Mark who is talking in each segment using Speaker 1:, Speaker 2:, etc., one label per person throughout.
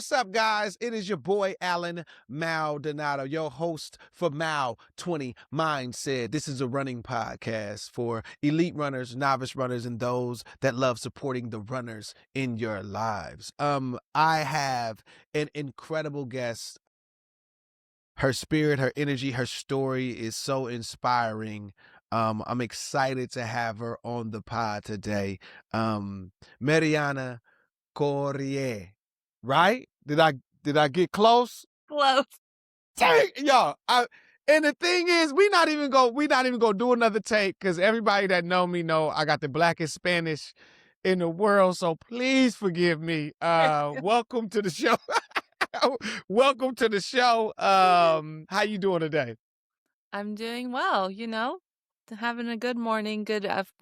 Speaker 1: what's up, guys? It is your boy, Allen Maldonado, your host for Mal 20 Mindset. This is a running podcast for elite runners, novice runners, and those that love supporting the runners in your lives. I have an incredible guest. Her spirit, her energy, her story is so inspiring. I'm excited to have her on the pod today. Mariana Correa, right? Did I get close?
Speaker 2: Close.
Speaker 1: Dang, y'all. And the thing is, we not even gonna do another take because everybody that know me know I got the blackest Spanish in the world. So please forgive me. Welcome to the show. Welcome to the show. How you doing today?
Speaker 2: I'm doing well, having a good morning,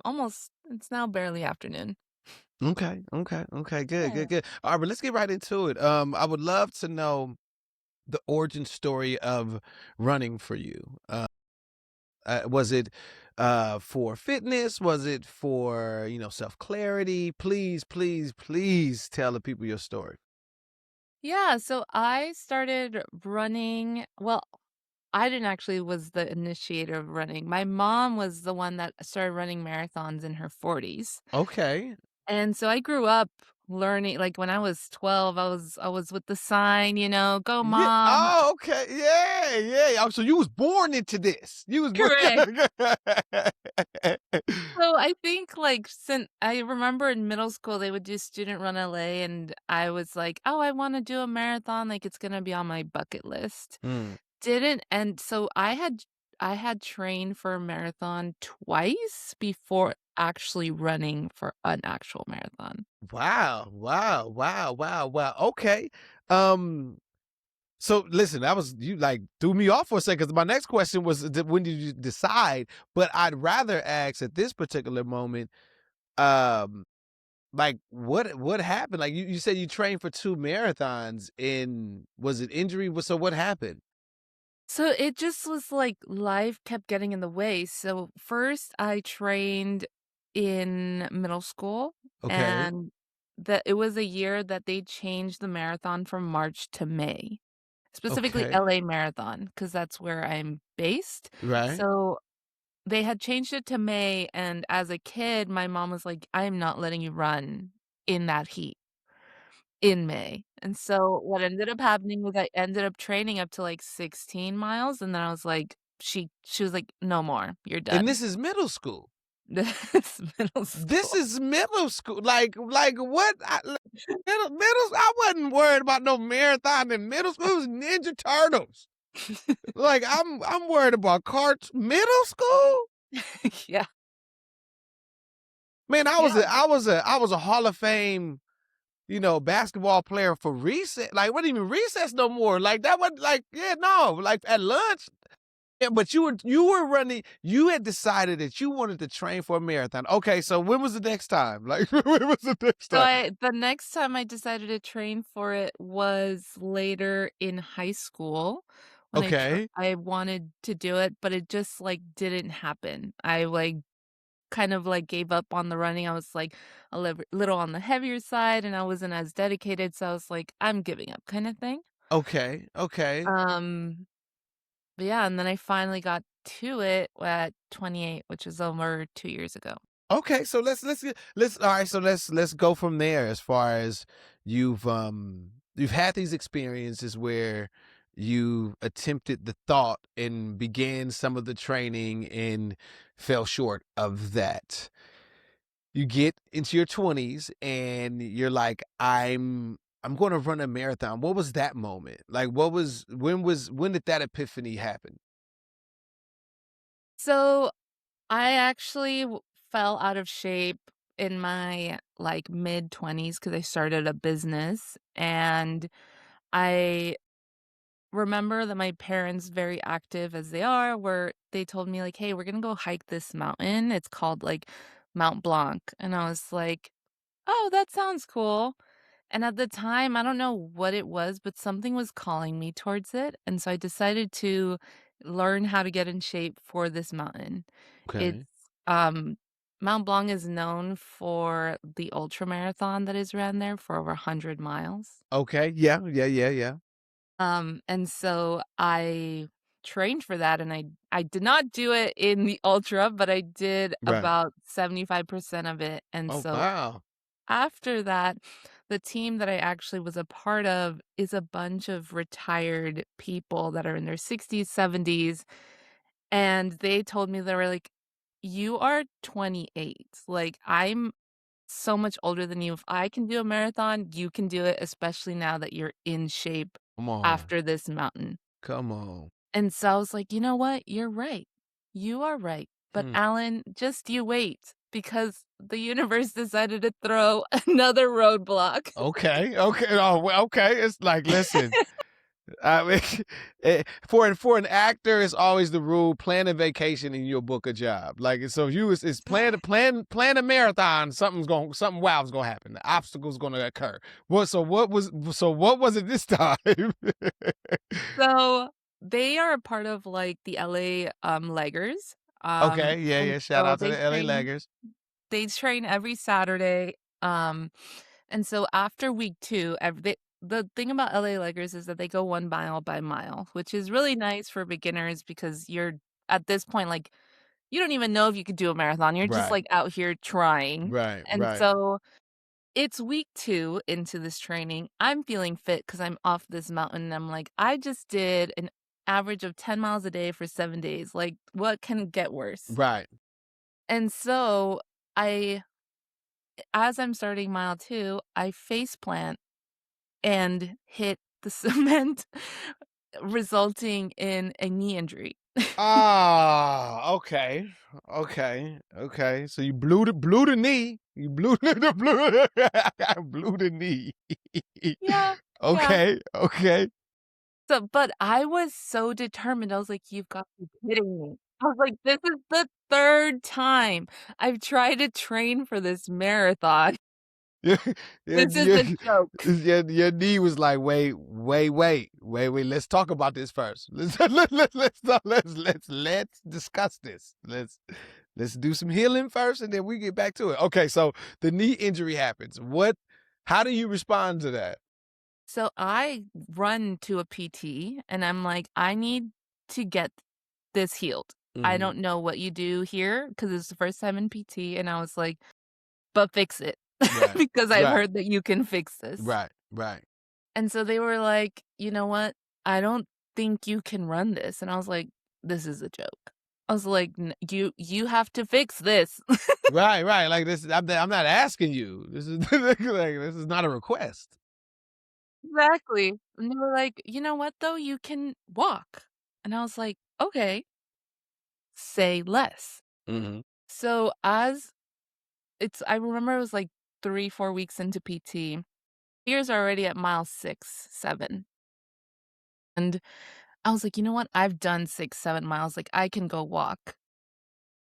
Speaker 2: almost it's now barely afternoon.
Speaker 1: Okay. Good,
Speaker 2: Yeah.
Speaker 1: good, good. All right, but let's get right into it. I would love to know the origin story of running for you. Was it for fitness? Was it for, self clarity? Please tell the people your story.
Speaker 2: Yeah, so I started running I didn't actually was the initiator of running. My mom was the one that started running marathons in her 40s.
Speaker 1: Okay.
Speaker 2: And so I grew up learning like when I was 12, I was with the sign, "Go
Speaker 1: Yeah.
Speaker 2: mom."
Speaker 1: Oh, okay. Yeah. Oh, so you was born into this. You was born.
Speaker 2: Correct. So I think, like, since I remember in middle school, they would do student run LA, and I was like, "Oh, I wanna do a marathon, like, it's gonna be on my bucket list."
Speaker 1: Mm.
Speaker 2: Didn't and so I had trained for a marathon twice before actually running for an actual marathon.
Speaker 1: Wow. Okay. Um, So listen, that was you like threw me off for a second. 'Cause my next question was when did you decide? But I'd rather ask at this particular moment, um, like what happened? Like you said you trained for 2 marathons and was it injury? So what happened?
Speaker 2: So it just was like life kept getting in the way. So first I trained in middle school,
Speaker 1: Okay.
Speaker 2: and that it was a year that they changed the marathon from March to May. Specifically
Speaker 1: Okay.
Speaker 2: LA Marathon, because that's where I'm based.
Speaker 1: Right.
Speaker 2: So, they had changed it to May, and as a kid, my mom was like, "I am not letting you run in that heat in May." And so, what ended up happening was I ended up training up to, like, 16 miles, and then I was like she was like, "No more, you're
Speaker 1: And
Speaker 2: done."
Speaker 1: this is middle school.
Speaker 2: This middle
Speaker 1: This
Speaker 2: school.
Speaker 1: is middle school. Like what? I wasn't worried about no marathon in middle school. It was Ninja Turtles. Like I'm worried about carts. Middle school?
Speaker 2: Yeah,
Speaker 1: Man, I was
Speaker 2: yeah.
Speaker 1: a I was a I was a Hall of Fame, basketball player for recess. Like, what even recess no more? Like that was like, yeah, no, like at lunch. Yeah, but you were running, you had decided that you wanted to train for a marathon. Okay, so when was the next time? Like when was the next
Speaker 2: So
Speaker 1: time?
Speaker 2: I the next time I decided to train for it was later in high school when
Speaker 1: Okay.
Speaker 2: I wanted to do it, but it just, like, didn't happen. I, like, kind of, like, gave up on the running. I was, like, little on the heavier side, and I wasn't as dedicated, so I was like, "I'm giving up," kinda thing.
Speaker 1: Okay.
Speaker 2: Um, but yeah, and then I finally got to it at 28, which is over 2 years ago.
Speaker 1: Okay, so let's all right, so let's go from there as far as you've had these experiences where you attempted the thought and began some of the training and fell short of that. You get into your 20s and you're like, I'm going to run a marathon. What was that moment? Like when did that epiphany happen?
Speaker 2: So I actually fell out of shape in my, like, mid-20s because I started a business, and I remember that my parents, very active as they are, were they told me, like, "Hey, we're gonna go hike this mountain." It's called, like, Mount Blanc, and I was like, "Oh, that sounds cool." And at the time, I don't know what it was, but something was calling me towards it, and so I decided to learn how to get in shape for this mountain. It's,
Speaker 1: Okay.
Speaker 2: um, Mount Blanc is known for the ultra marathon that is ran there for over 100 miles.
Speaker 1: Okay. Yeah. Yeah. Yeah. Yeah.
Speaker 2: And so I trained for that, and I did not do it in the ultra, but I did
Speaker 1: Right.
Speaker 2: about 75% of it, and
Speaker 1: Oh
Speaker 2: so
Speaker 1: wow.
Speaker 2: after that, the team that I actually was a part of is a bunch of retired people that are in their 60s, 70s, and they told me, they were like, "You are 28, like, I'm so much older than you. If I can do a marathon, you can do it, especially now that you're in shape
Speaker 1: Come on.
Speaker 2: after this mountain."
Speaker 1: Come on.
Speaker 2: And so I was like, "You know what? You're right. You are right. But
Speaker 1: Hmm.
Speaker 2: Alan, just you wait because the universe decided to throw another roadblock."
Speaker 1: Okay. Okay. Oh, well, okay. It's like, listen. I mean, for an actor, it's always the rule: plan a vacation and you'll book a job. Like so, if you is plan a marathon. Something wild's gonna happen. The obstacle's gonna occur. What was it this time?
Speaker 2: So, they are a part of, like, the LA, Leggers,
Speaker 1: Okay, yeah,
Speaker 2: and
Speaker 1: yeah. Shout
Speaker 2: so
Speaker 1: out to the LA Leggers.
Speaker 2: they train every Saturday, and so after week 2, the thing about LA Leggers is that they go 1 mile by mile, which is really nice for beginners because you're at this point, like, you don't even know if you could do a marathon, you're just,
Speaker 1: Right,
Speaker 2: like, out here trying,
Speaker 1: right,
Speaker 2: and
Speaker 1: right,
Speaker 2: so it's week 2 into this training. I'm feeling fit because 'cause I'm off this mountain, and I'm like, "I just did an average of 10 miles a day for 7 days, like, what can get worse?"
Speaker 1: right.
Speaker 2: And so, I as I'm starting mile 2, I face plant and hit the cement, resulting in a knee injury.
Speaker 1: Ah, okay, okay, okay. So you blew the knee. You blew the blew the knee.
Speaker 2: Yeah, yeah.
Speaker 1: Okay, okay.
Speaker 2: So but I was so determined, I was like, "You've got to be kidding me." I was like, "This is the 3rd time I've tried to train for this marathon.
Speaker 1: Yeah, yeah,
Speaker 2: This is
Speaker 1: yeah,
Speaker 2: a joke."
Speaker 1: your knee was like, wait. Let's talk about this first. Let's discuss this. Let's do some healing first, and then we get back to it. Okay, so the knee injury happens. How do you respond to that?
Speaker 2: So I run to a PT, and I'm like, "I need to get this healed. I
Speaker 1: Hmm.
Speaker 2: don't know what you do here because it's the first time in PT," and I was like, "But fix it,
Speaker 1: Right,
Speaker 2: because I've
Speaker 1: right,
Speaker 2: heard that you can fix this."
Speaker 1: right, right,
Speaker 2: And so they were like, "You know what? I don't think you can run this." And I was like, "This is a joke." I was like, You have to fix this."
Speaker 1: right. Like this, I'm not asking you. This is like this is not a request.
Speaker 2: Exactly. And they were like, "You know what, though? You can walk." And I was like, "Okay, say less."
Speaker 1: Hmm.
Speaker 2: So I remember it was like 3, 4 weeks into PT. Years already at mile 6, 7. And I was like, "You know what? I've done 6, 7 miles, like, I can go walk."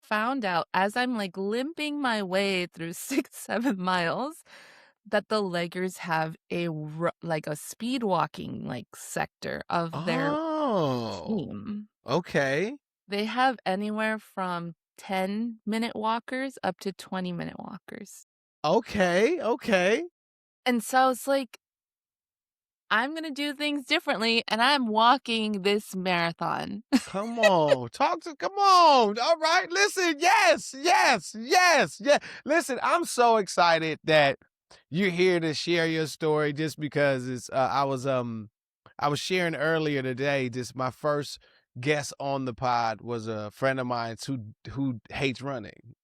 Speaker 2: Found out as I'm, like, limping my way through 6, 7 miles that the leggers have a speed walking, like, sector of their
Speaker 1: Oh,
Speaker 2: team.
Speaker 1: okay.
Speaker 2: They have anywhere from 10-minute walkers up to 20-minute walkers.
Speaker 1: Okay, okay.
Speaker 2: And so I was like, "I'm gonna do things differently, and I'm walking this marathon."
Speaker 1: Come on. All right. Listen, yes. Listen, I'm so excited that you're here to share your story just because it's I was sharing earlier today, just my first guest on the pod was a friend of mine who hates running.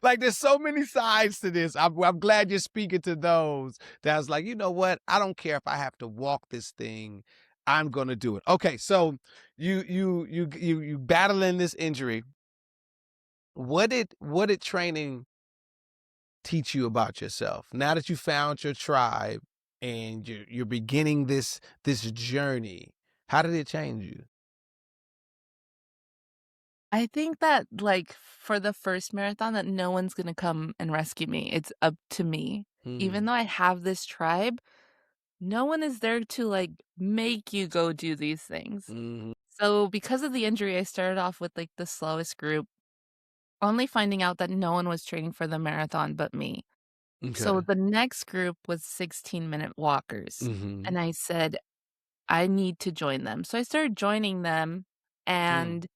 Speaker 1: like there's so many sides to this. I'm glad you're speaking to those that's like, you know what? I don't care if I have to walk this thing. I'm gonna do it. Okay, so you battling this injury. What did training teach you about yourself? Now that you found your tribe and you're beginning this journey, how did it change you?
Speaker 2: I think that, like, for the first marathon that no one's gonna come and rescue me, it's up to me. Even
Speaker 1: Hmm.
Speaker 2: though I have this tribe, no one is there to, like, make you go do these things.
Speaker 1: Hmm.
Speaker 2: So, because of the injury, I started off with, like, the slowest group, only finding out that no one was training for the marathon but me. So
Speaker 1: Okay.
Speaker 2: the next group was 16-minute walkers,
Speaker 1: Mhm.
Speaker 2: and I said, "I need to join them." So I started joining them,
Speaker 1: Mm.
Speaker 2: and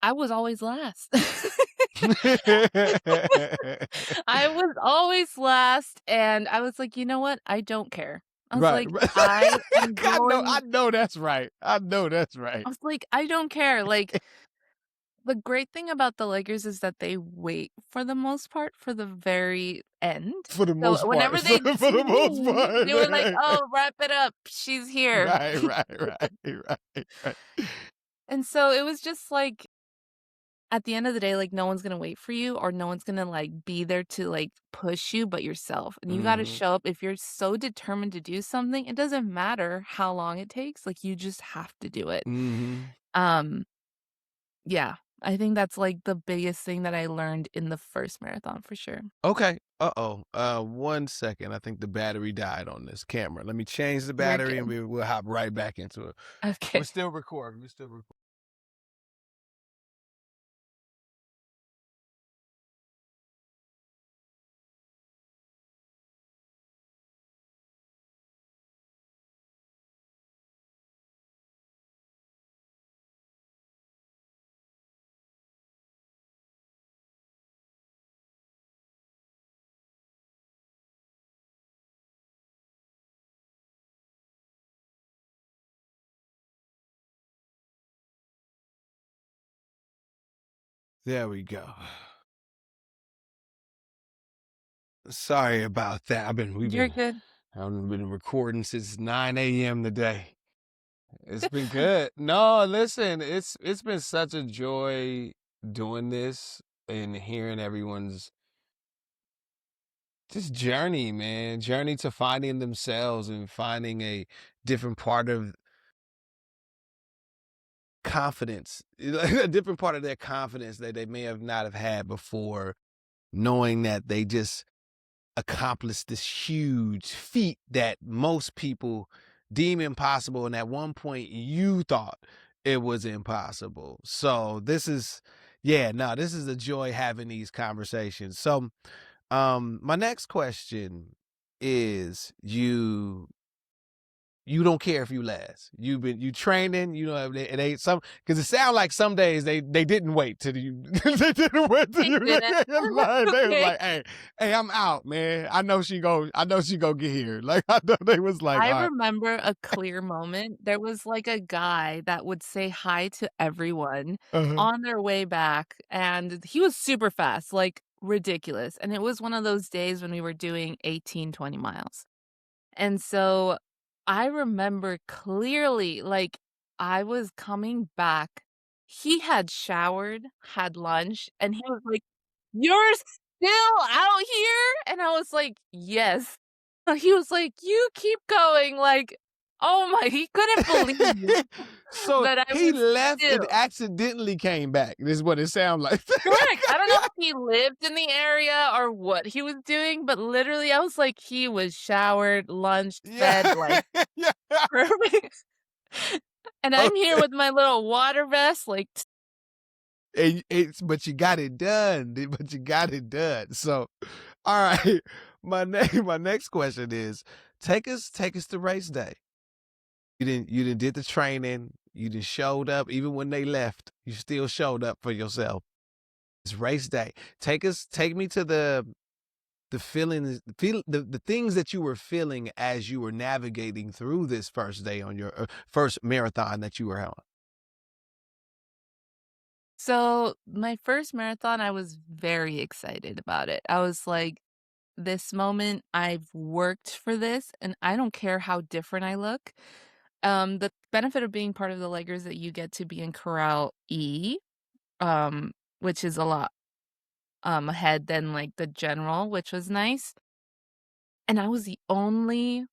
Speaker 2: I was always last. I was always last, and I was like, "You know what? I don't care." I was
Speaker 1: Right,
Speaker 2: like,
Speaker 1: right.
Speaker 2: "I am
Speaker 1: I
Speaker 2: going."
Speaker 1: know that's right. I know that's right.
Speaker 2: I was like, "I don't care." Like, the great thing about the Lakers is that they wait for the most part for the very end.
Speaker 1: For the
Speaker 2: So
Speaker 1: most part.
Speaker 2: whenever they
Speaker 1: For the
Speaker 2: see
Speaker 1: most
Speaker 2: me, they were like,
Speaker 1: part.
Speaker 2: "Oh, wrap it up. She's here."
Speaker 1: Right, right, right, right, right.
Speaker 2: And so it was just like, at the end of the day, like, no one's gonna wait for you or no one's gonna, like, be there to, like, push you but yourself, and you gotta
Speaker 1: Mhm,
Speaker 2: show up. If you're so determined to do something, it doesn't matter how long it takes, like, you just have to do it.
Speaker 1: mhm.
Speaker 2: Um, yeah, I think that's, like, the biggest thing that I learned in the first marathon for sure.
Speaker 1: Okay. Uh-oh. 1 second. I think the battery died on this camera. Let me change the
Speaker 2: You're
Speaker 1: battery and
Speaker 2: good.
Speaker 1: we'll hop right back into it. We're
Speaker 2: Okay.
Speaker 1: still recording. We're still recording. There we go. Sorry about that.
Speaker 2: You're good.
Speaker 1: I've been recording since 9 a.m. today. It's been good. No, listen, it's been such a joy doing this and hearing everyone's just journey, man. Journey to finding themselves and finding a different part of confidence, a different part of their confidence that they may have not have had before, knowing that they just accomplished this huge feat that most people deem impossible, and at one point you thought it was impossible. So this is, yeah, no, this is a joy having these conversations. So my next question is, you don't care if you last. You training, you know, it ain't some, because it sounds like some days they didn't wait till you they didn't wait till
Speaker 2: They
Speaker 1: you
Speaker 2: didn't.
Speaker 1: like, they was
Speaker 2: Okay.
Speaker 1: like, hey, I'm out, man. I know she go get here. Like I know they was like,
Speaker 2: I
Speaker 1: all right.
Speaker 2: remember a clear moment. There was, like, a guy that would say hi to everyone
Speaker 1: Uh-huh.
Speaker 2: on their way back, and he was super fast, like, ridiculous, and it was one of those days when we were doing 18, 20 miles. And so, I remember clearly, like, I was coming back. He had showered, had lunch, and he was like, "You're still out here?" And I was like, "Yes." He was like, "You keep going," like, oh my he couldn't believe
Speaker 1: So
Speaker 2: that I
Speaker 1: he
Speaker 2: was
Speaker 1: left and
Speaker 2: still
Speaker 1: accidentally came back. This is what it sounds like.
Speaker 2: correct. I don't know if he lived in the area or what he was doing, but literally, I was like, he was showered, lunched, fed,
Speaker 1: Yeah.
Speaker 2: like,
Speaker 1: Yeah.
Speaker 2: perfect. And I'm here
Speaker 1: Okay.
Speaker 2: with my little water vest, like,
Speaker 1: And it's but you got it done. But you got it done. So, all right. My next question is, take us to race day. You didn't did the training. You didn't showed up even when they left. You still showed up for yourself. It's race day. Take me to the feelings, the things that you were feeling as you were navigating through this first day on your first marathon that you were on.
Speaker 2: so my first marathon, I was very excited about it. I was like, "This moment, I've worked for this, and I don't care how different I look." The benefit of being part of the Lakers is that you get to be in Corral E, which is a lot, ahead than, like, the general, which was nice, and I was the only,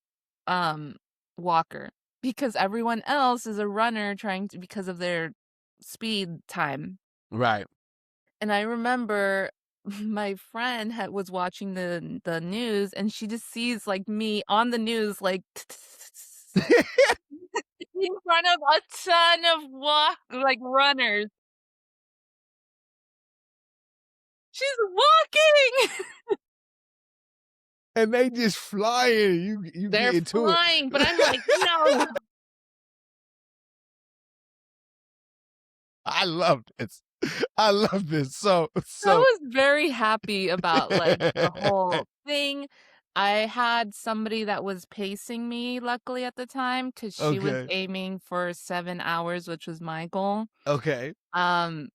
Speaker 2: um, walker because everyone else is a runner trying to because of their speed time,
Speaker 1: Right.
Speaker 2: and I remember my friend was watching the news, and she just sees, like, me on the news, like, in front of a ton of runners. she's walking.
Speaker 1: And they just flying. You get
Speaker 2: They're
Speaker 1: into it.
Speaker 2: flying, but I'm like, "No."
Speaker 1: I love this. I love this.
Speaker 2: I was very happy about, like, the whole thing. I had somebody that was pacing me, luckily, at the time, because she was
Speaker 1: Okay.
Speaker 2: aiming for 7 hours, which was my goal.
Speaker 1: Okay.
Speaker 2: Um,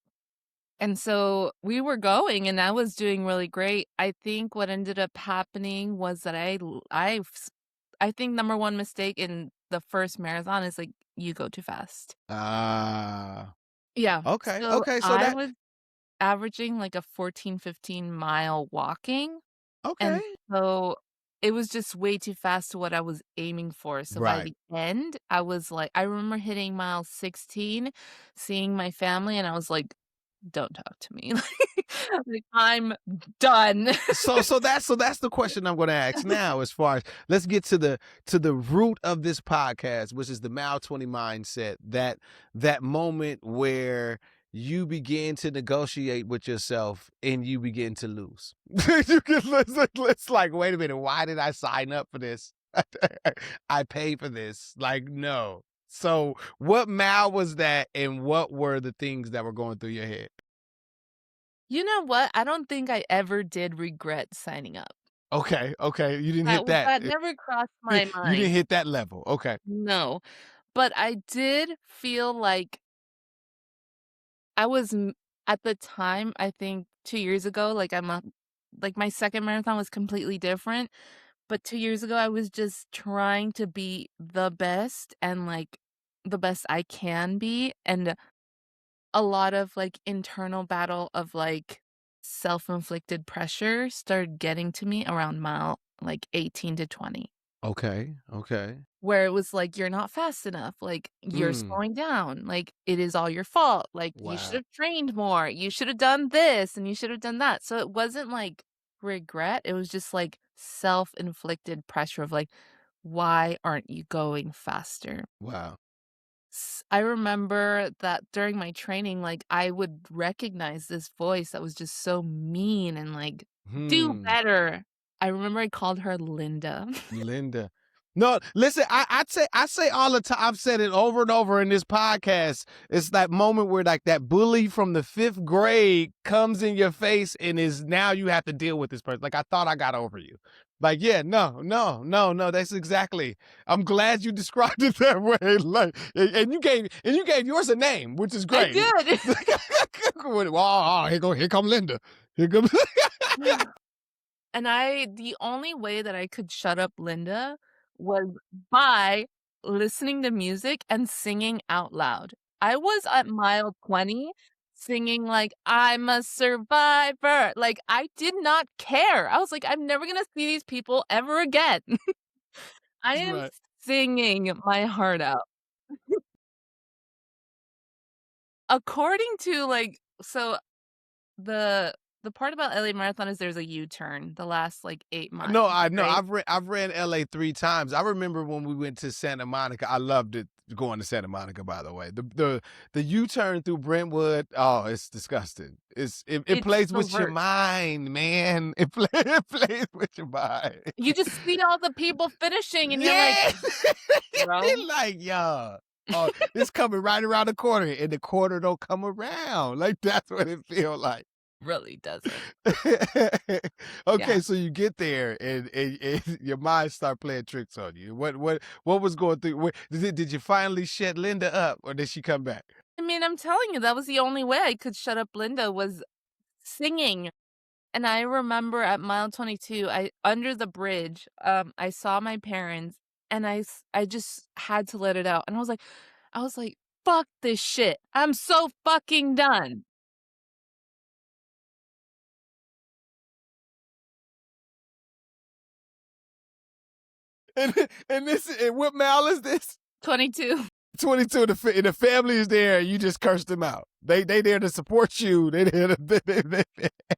Speaker 2: and so we were going, and I was doing really great. I think what ended up happening was that I think number 1 mistake in the first marathon is, like, you go too fast.
Speaker 1: Ah.
Speaker 2: Yeah,
Speaker 1: Okay.
Speaker 2: so
Speaker 1: Okay. So
Speaker 2: I
Speaker 1: that
Speaker 2: was averaging, like, a 14, 15-mile walking.
Speaker 1: okay.
Speaker 2: And so, it was just way too fast to what I was aiming for, so by
Speaker 1: Right.
Speaker 2: the end, I was like I remember hitting mile 16, seeing my family, and I was like, "Don't talk to me." Like, "I'm done."
Speaker 1: So that's the question I'm gonna ask now as far as let's get to the root of this podcast, which is the Mal 20 mindset, that moment where you begin to negotiate with yourself and you begin to lose. Let's like, wait a minute, why did I sign up for this? I pay for this. Like, no. So what Mal was that and what were the things that were going through your head?
Speaker 2: You know what? I don't think I ever did regret signing up.
Speaker 1: Okay, okay, you didn't hit that.
Speaker 2: That never crossed my
Speaker 1: You didn't
Speaker 2: mind.
Speaker 1: hit that level. Okay.
Speaker 2: No, but I did feel like I was m at the time, I think 2 years ago, like, my 2nd marathon was completely different, but 2 years ago, I was just trying to be the best and, like, the best I can be, and a lot of, like, internal battle of, like, self-inflicted pressure started getting to me around mile, like, 18 to 20.
Speaker 1: Okay, okay.
Speaker 2: Where it was like, "You're not fast enough," like, "You're
Speaker 1: Mm,
Speaker 2: slowing down," like, "It is all your fault," like, "You should
Speaker 1: wow,
Speaker 2: have trained more," "You should have done this," and "You should have done that." So it wasn't, like, regret, it was just, like, self-inflicted pressure of, like, "Why aren't you going faster?"
Speaker 1: wow.
Speaker 2: I remember that during my training, like, I would recognize this voice that was just so mean and, like, "Do
Speaker 1: Hmm.
Speaker 2: better." I remember I called her Linda.
Speaker 1: Linda. No, listen, I say all the time, I've said it over and over in this podcast. It's that moment where like that bully from the 5th grade comes in your face and is now you have to deal with this person. Like I thought I got over you. Like, yeah, no, no, no, no. That's exactly. I'm glad you described it that way. Like, and you gave yours a name, which is
Speaker 2: I
Speaker 1: great.
Speaker 2: did.
Speaker 1: Oh, here come Linda. Here comes.
Speaker 2: And the only way that I could shut up Linda was by listening to music and singing out loud. I was at mile 20 singing like, "I'm a survivor." Like, I did not care. I was like, "I'm never gonna see these people ever again." I am
Speaker 1: Right.
Speaker 2: singing my heart out. According to, like so the part about LA Marathon is there's a U-turn the last, like, 8
Speaker 1: No,
Speaker 2: miles,
Speaker 1: I know.
Speaker 2: right?
Speaker 1: I've ran LA 3 times. I remember when we went to Santa Monica. I loved it going to Santa Monica, by the way. The U-turn through Brentwood, oh, it's disgusting. It
Speaker 2: It's
Speaker 1: plays
Speaker 2: the
Speaker 1: with your
Speaker 2: worst.
Speaker 1: mind, man. It plays with your mind.
Speaker 2: You just see all the people finishing and you're like,
Speaker 1: Yeah.
Speaker 2: "Bro,
Speaker 1: You're like, "Yeah. Oh, it's coming right around the corner," and the corner don't come around. Like, that's what it feel like.
Speaker 2: really doesn't."
Speaker 1: Okay,
Speaker 2: Yeah.
Speaker 1: so you get there and your mind start playing tricks on you. What was going through? Did you finally shut Linda up, or did she come back?
Speaker 2: I mean, I'm telling you, that was the only way I could shut up Linda was singing. And I remember at mile 22, I under the bridge, I saw my parents and I just had to let it out. And I was like, "Fuck this shit. I'm so fucking done."
Speaker 1: And what mile is this?
Speaker 2: 22.
Speaker 1: 22. And the family is there. You just cursed them out. They there to support you. They there to.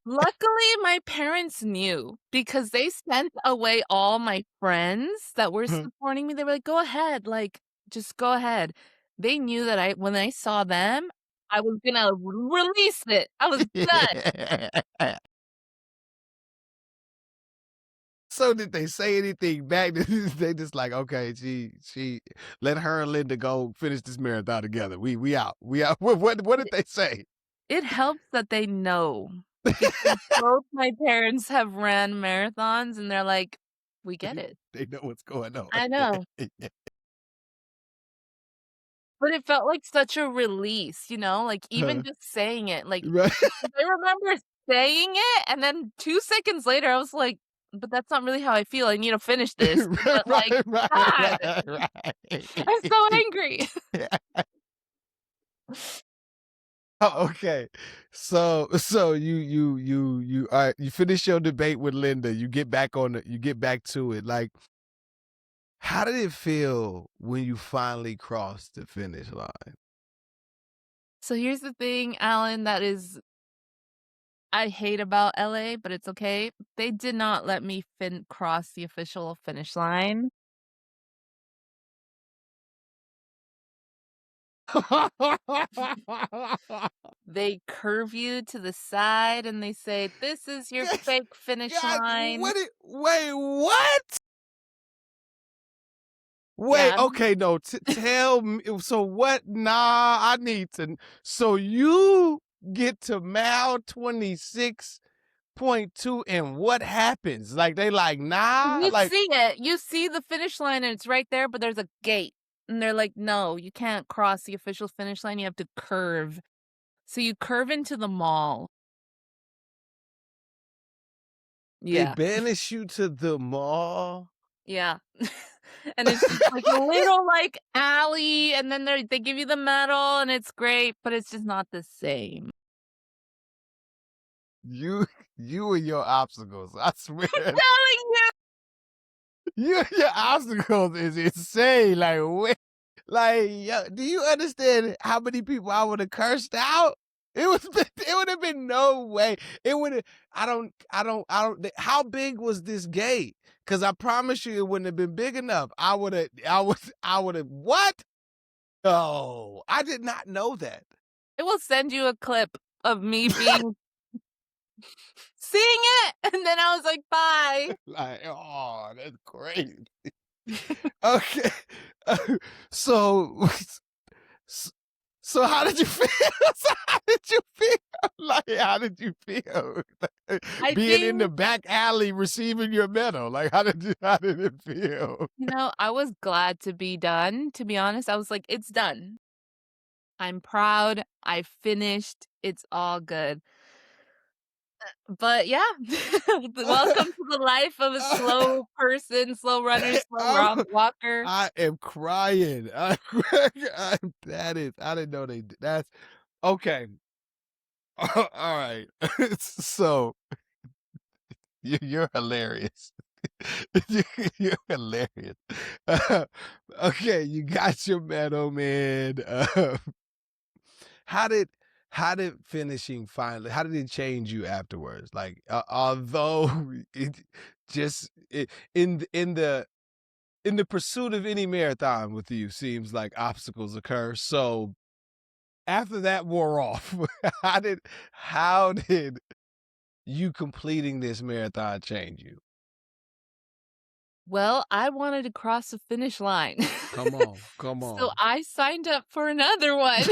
Speaker 2: Luckily, my parents knew because they sent away all my friends that were supporting me. They were like, "Go ahead, like, just go ahead." They knew that I when I saw them, I was gonna release it. I was done.
Speaker 1: So did they say anything back? They just like, okay, she let her and Linda go finish this marathon together. We out. We out. What did
Speaker 2: It
Speaker 1: they say?
Speaker 2: it helps that they know because both my parents have ran marathons, and they're like, "We get it."
Speaker 1: They know what's going on.
Speaker 2: I know.
Speaker 1: Yeah.
Speaker 2: But it felt like such a release, like, even
Speaker 1: Uh,
Speaker 2: just saying it, like,
Speaker 1: right.
Speaker 2: I remember saying it, and then 2 seconds later, I was like, "But that's not really how I feel, I need to finish this."
Speaker 1: right,
Speaker 2: But, like, God,
Speaker 1: right, right.
Speaker 2: I'm so angry.
Speaker 1: Oh, okay. So you you finish your debate with Linda. You get back to it. Like, how did it feel when you finally crossed the finish line?
Speaker 2: So here's the thing, Alan, that is I hate about LA, but it's okay. They did not let me cross the official finish line. They curve you to the side and they say, "This is your
Speaker 1: Yes.
Speaker 2: fake finish
Speaker 1: God,
Speaker 2: line."
Speaker 1: wait, what? Wait,
Speaker 2: Yeah.
Speaker 1: okay, no, tell me. So what? Nah, I need to. So you get to mile 26.2, and what happens? Like they like, nah,
Speaker 2: You
Speaker 1: like
Speaker 2: see it. You see the finish line and it's right there, but there's a gate. And they're like, "No, you can't cross the official finish line. You have to curve." So you curve into the mall.
Speaker 1: they
Speaker 2: Yeah.
Speaker 1: banish you to the mall.
Speaker 2: Yeah. And it's just like a little, like, alley, and then they give you the medal, and it's great, but it's just not the same.
Speaker 1: You you and your obstacles. I swear.
Speaker 2: Telling you.
Speaker 1: You and your obstacles is insane. Like wait, like yo, do you understand how many people I would have cursed out? It would have been no way. It would have how big was this gate? Cause I promise you it wouldn't have been big enough. I would have what? No, I did not know that.
Speaker 2: I will send you a clip of me seeing it, and then I was like, "Bye."
Speaker 1: Like, oh, that's crazy. Okay. So S so how did you feel? So how did you feel? Like, how did you feel?
Speaker 2: I
Speaker 1: Being in the
Speaker 2: think,
Speaker 1: back alley receiving your medal, like, how did it feel?
Speaker 2: I was glad to be done, to be honest. I was like, "It's done. I'm proud. I finished. It's all good." But yeah, welcome to the life of a slow person, slow runner, slow
Speaker 1: I'm
Speaker 2: walker.
Speaker 1: I am crying. I didn't know they did that's okay. Alright. So, you're hilarious. You you're hilarious. Okay, you got your medal, man. How did how did finishing finally how did it change you afterwards? Like, although it in the pursuit of any marathon with you seems like obstacles occur. So after that wore off, how did you completing this marathon change you?
Speaker 2: Well, I wanted to cross the finish line.
Speaker 1: Come on, come
Speaker 2: So
Speaker 1: on.
Speaker 2: I signed up for another one.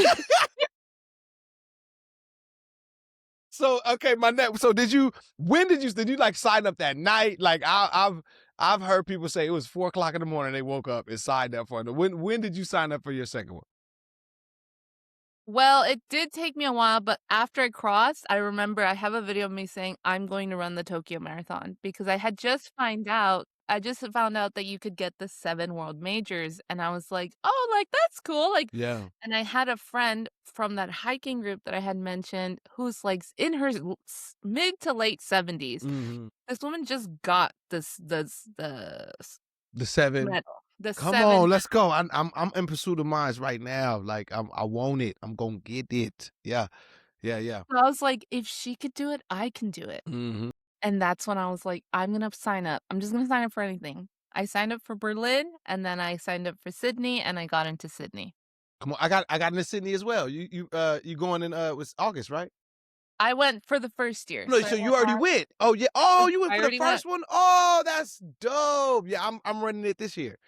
Speaker 1: So okay, my next. So did you? When did you like sign up that night? Like I've heard people say it was 4 o'clock in the morning. They woke up and signed up for it. When did you sign up for your second one?
Speaker 2: Well, it did take me a while, but after I crossed, I remember I have a video of me saying, "I'm going to run the Tokyo Marathon," because I just had found out that you could get the 7 world majors, and I was like, "Oh, like, that's cool," like,
Speaker 1: Yeah.
Speaker 2: and I had a friend from that hiking group that I had mentioned who's, like, in her mid to late 70s.
Speaker 1: Hmm.
Speaker 2: This woman just got the
Speaker 1: The seven.
Speaker 2: medal, the
Speaker 1: Come
Speaker 2: 7
Speaker 1: on, let's
Speaker 2: medal.
Speaker 1: go. I'm in pursuit of mines right now. Like I want it. I'm gonna get it. Yeah, yeah, yeah.
Speaker 2: So I was like, "If she could do it, I can do it."
Speaker 1: Hmm.
Speaker 2: And that's when I was like, "I'm gonna sign up. I'm just gonna sign up for anything." I signed up for Berlin, and then I signed up for Sydney, and I got into Sydney.
Speaker 1: Come on, I got into Sydney as well. You going in was August, right?
Speaker 2: I went for the first year,
Speaker 1: No,
Speaker 2: so I
Speaker 1: so you
Speaker 2: went
Speaker 1: already
Speaker 2: last
Speaker 1: went. Oh, yeah. Oh, you went
Speaker 2: I
Speaker 1: for the
Speaker 2: already went.
Speaker 1: first one? Oh, that's dope. Yeah, I'm running it this year.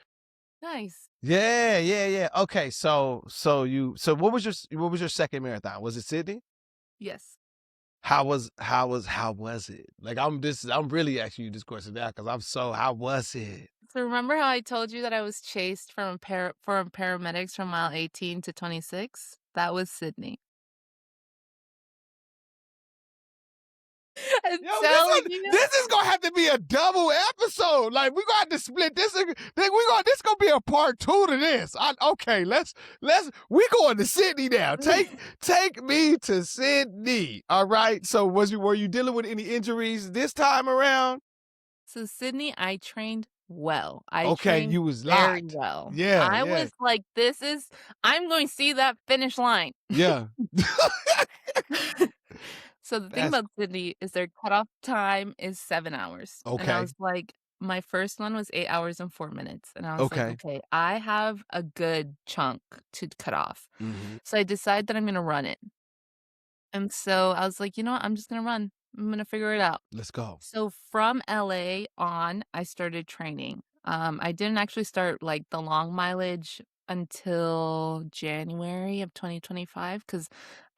Speaker 2: Nice.
Speaker 1: Yeah, yeah, yeah. Okay, so what was your second marathon? Was it Sydney?
Speaker 2: Yes.
Speaker 1: How was it? Like I'm really asking you this question now because I'm so how was it?
Speaker 2: So remember how I told you that I was chased from paramedics from mile 18 to 26? That was Sydney. I'm
Speaker 1: Yo,
Speaker 2: telling you.
Speaker 1: this is gonna have to be a double episode. Like we're gonna have to split this. This gonna be a part two to this. Okay, let's we going to Sydney now. Take me to Sydney. All right. So were you dealing with any injuries this time around?
Speaker 2: So Sydney, I trained well. I
Speaker 1: Okay,
Speaker 2: trained
Speaker 1: you was
Speaker 2: very
Speaker 1: locked.
Speaker 2: well.
Speaker 1: Yeah,
Speaker 2: I
Speaker 1: yeah,
Speaker 2: was like, I'm going to see that finish line.
Speaker 1: yeah.
Speaker 2: So the thing
Speaker 1: That's
Speaker 2: about Sydney is their cutoff time is 7 hours. And I
Speaker 1: okay.
Speaker 2: was like, my first one was 8 hours and 4 minutes. And I was like,
Speaker 1: Okay.
Speaker 2: okay, I have a good chunk to cut off.
Speaker 1: Hmm.
Speaker 2: So I decide that I'm going to run it. And so I was like, you know what? I'm just going to run. I'm going to figure it out.
Speaker 1: Let's go.
Speaker 2: So from LA on, I started training. I didn't actually start like the long mileage until January of 2025 because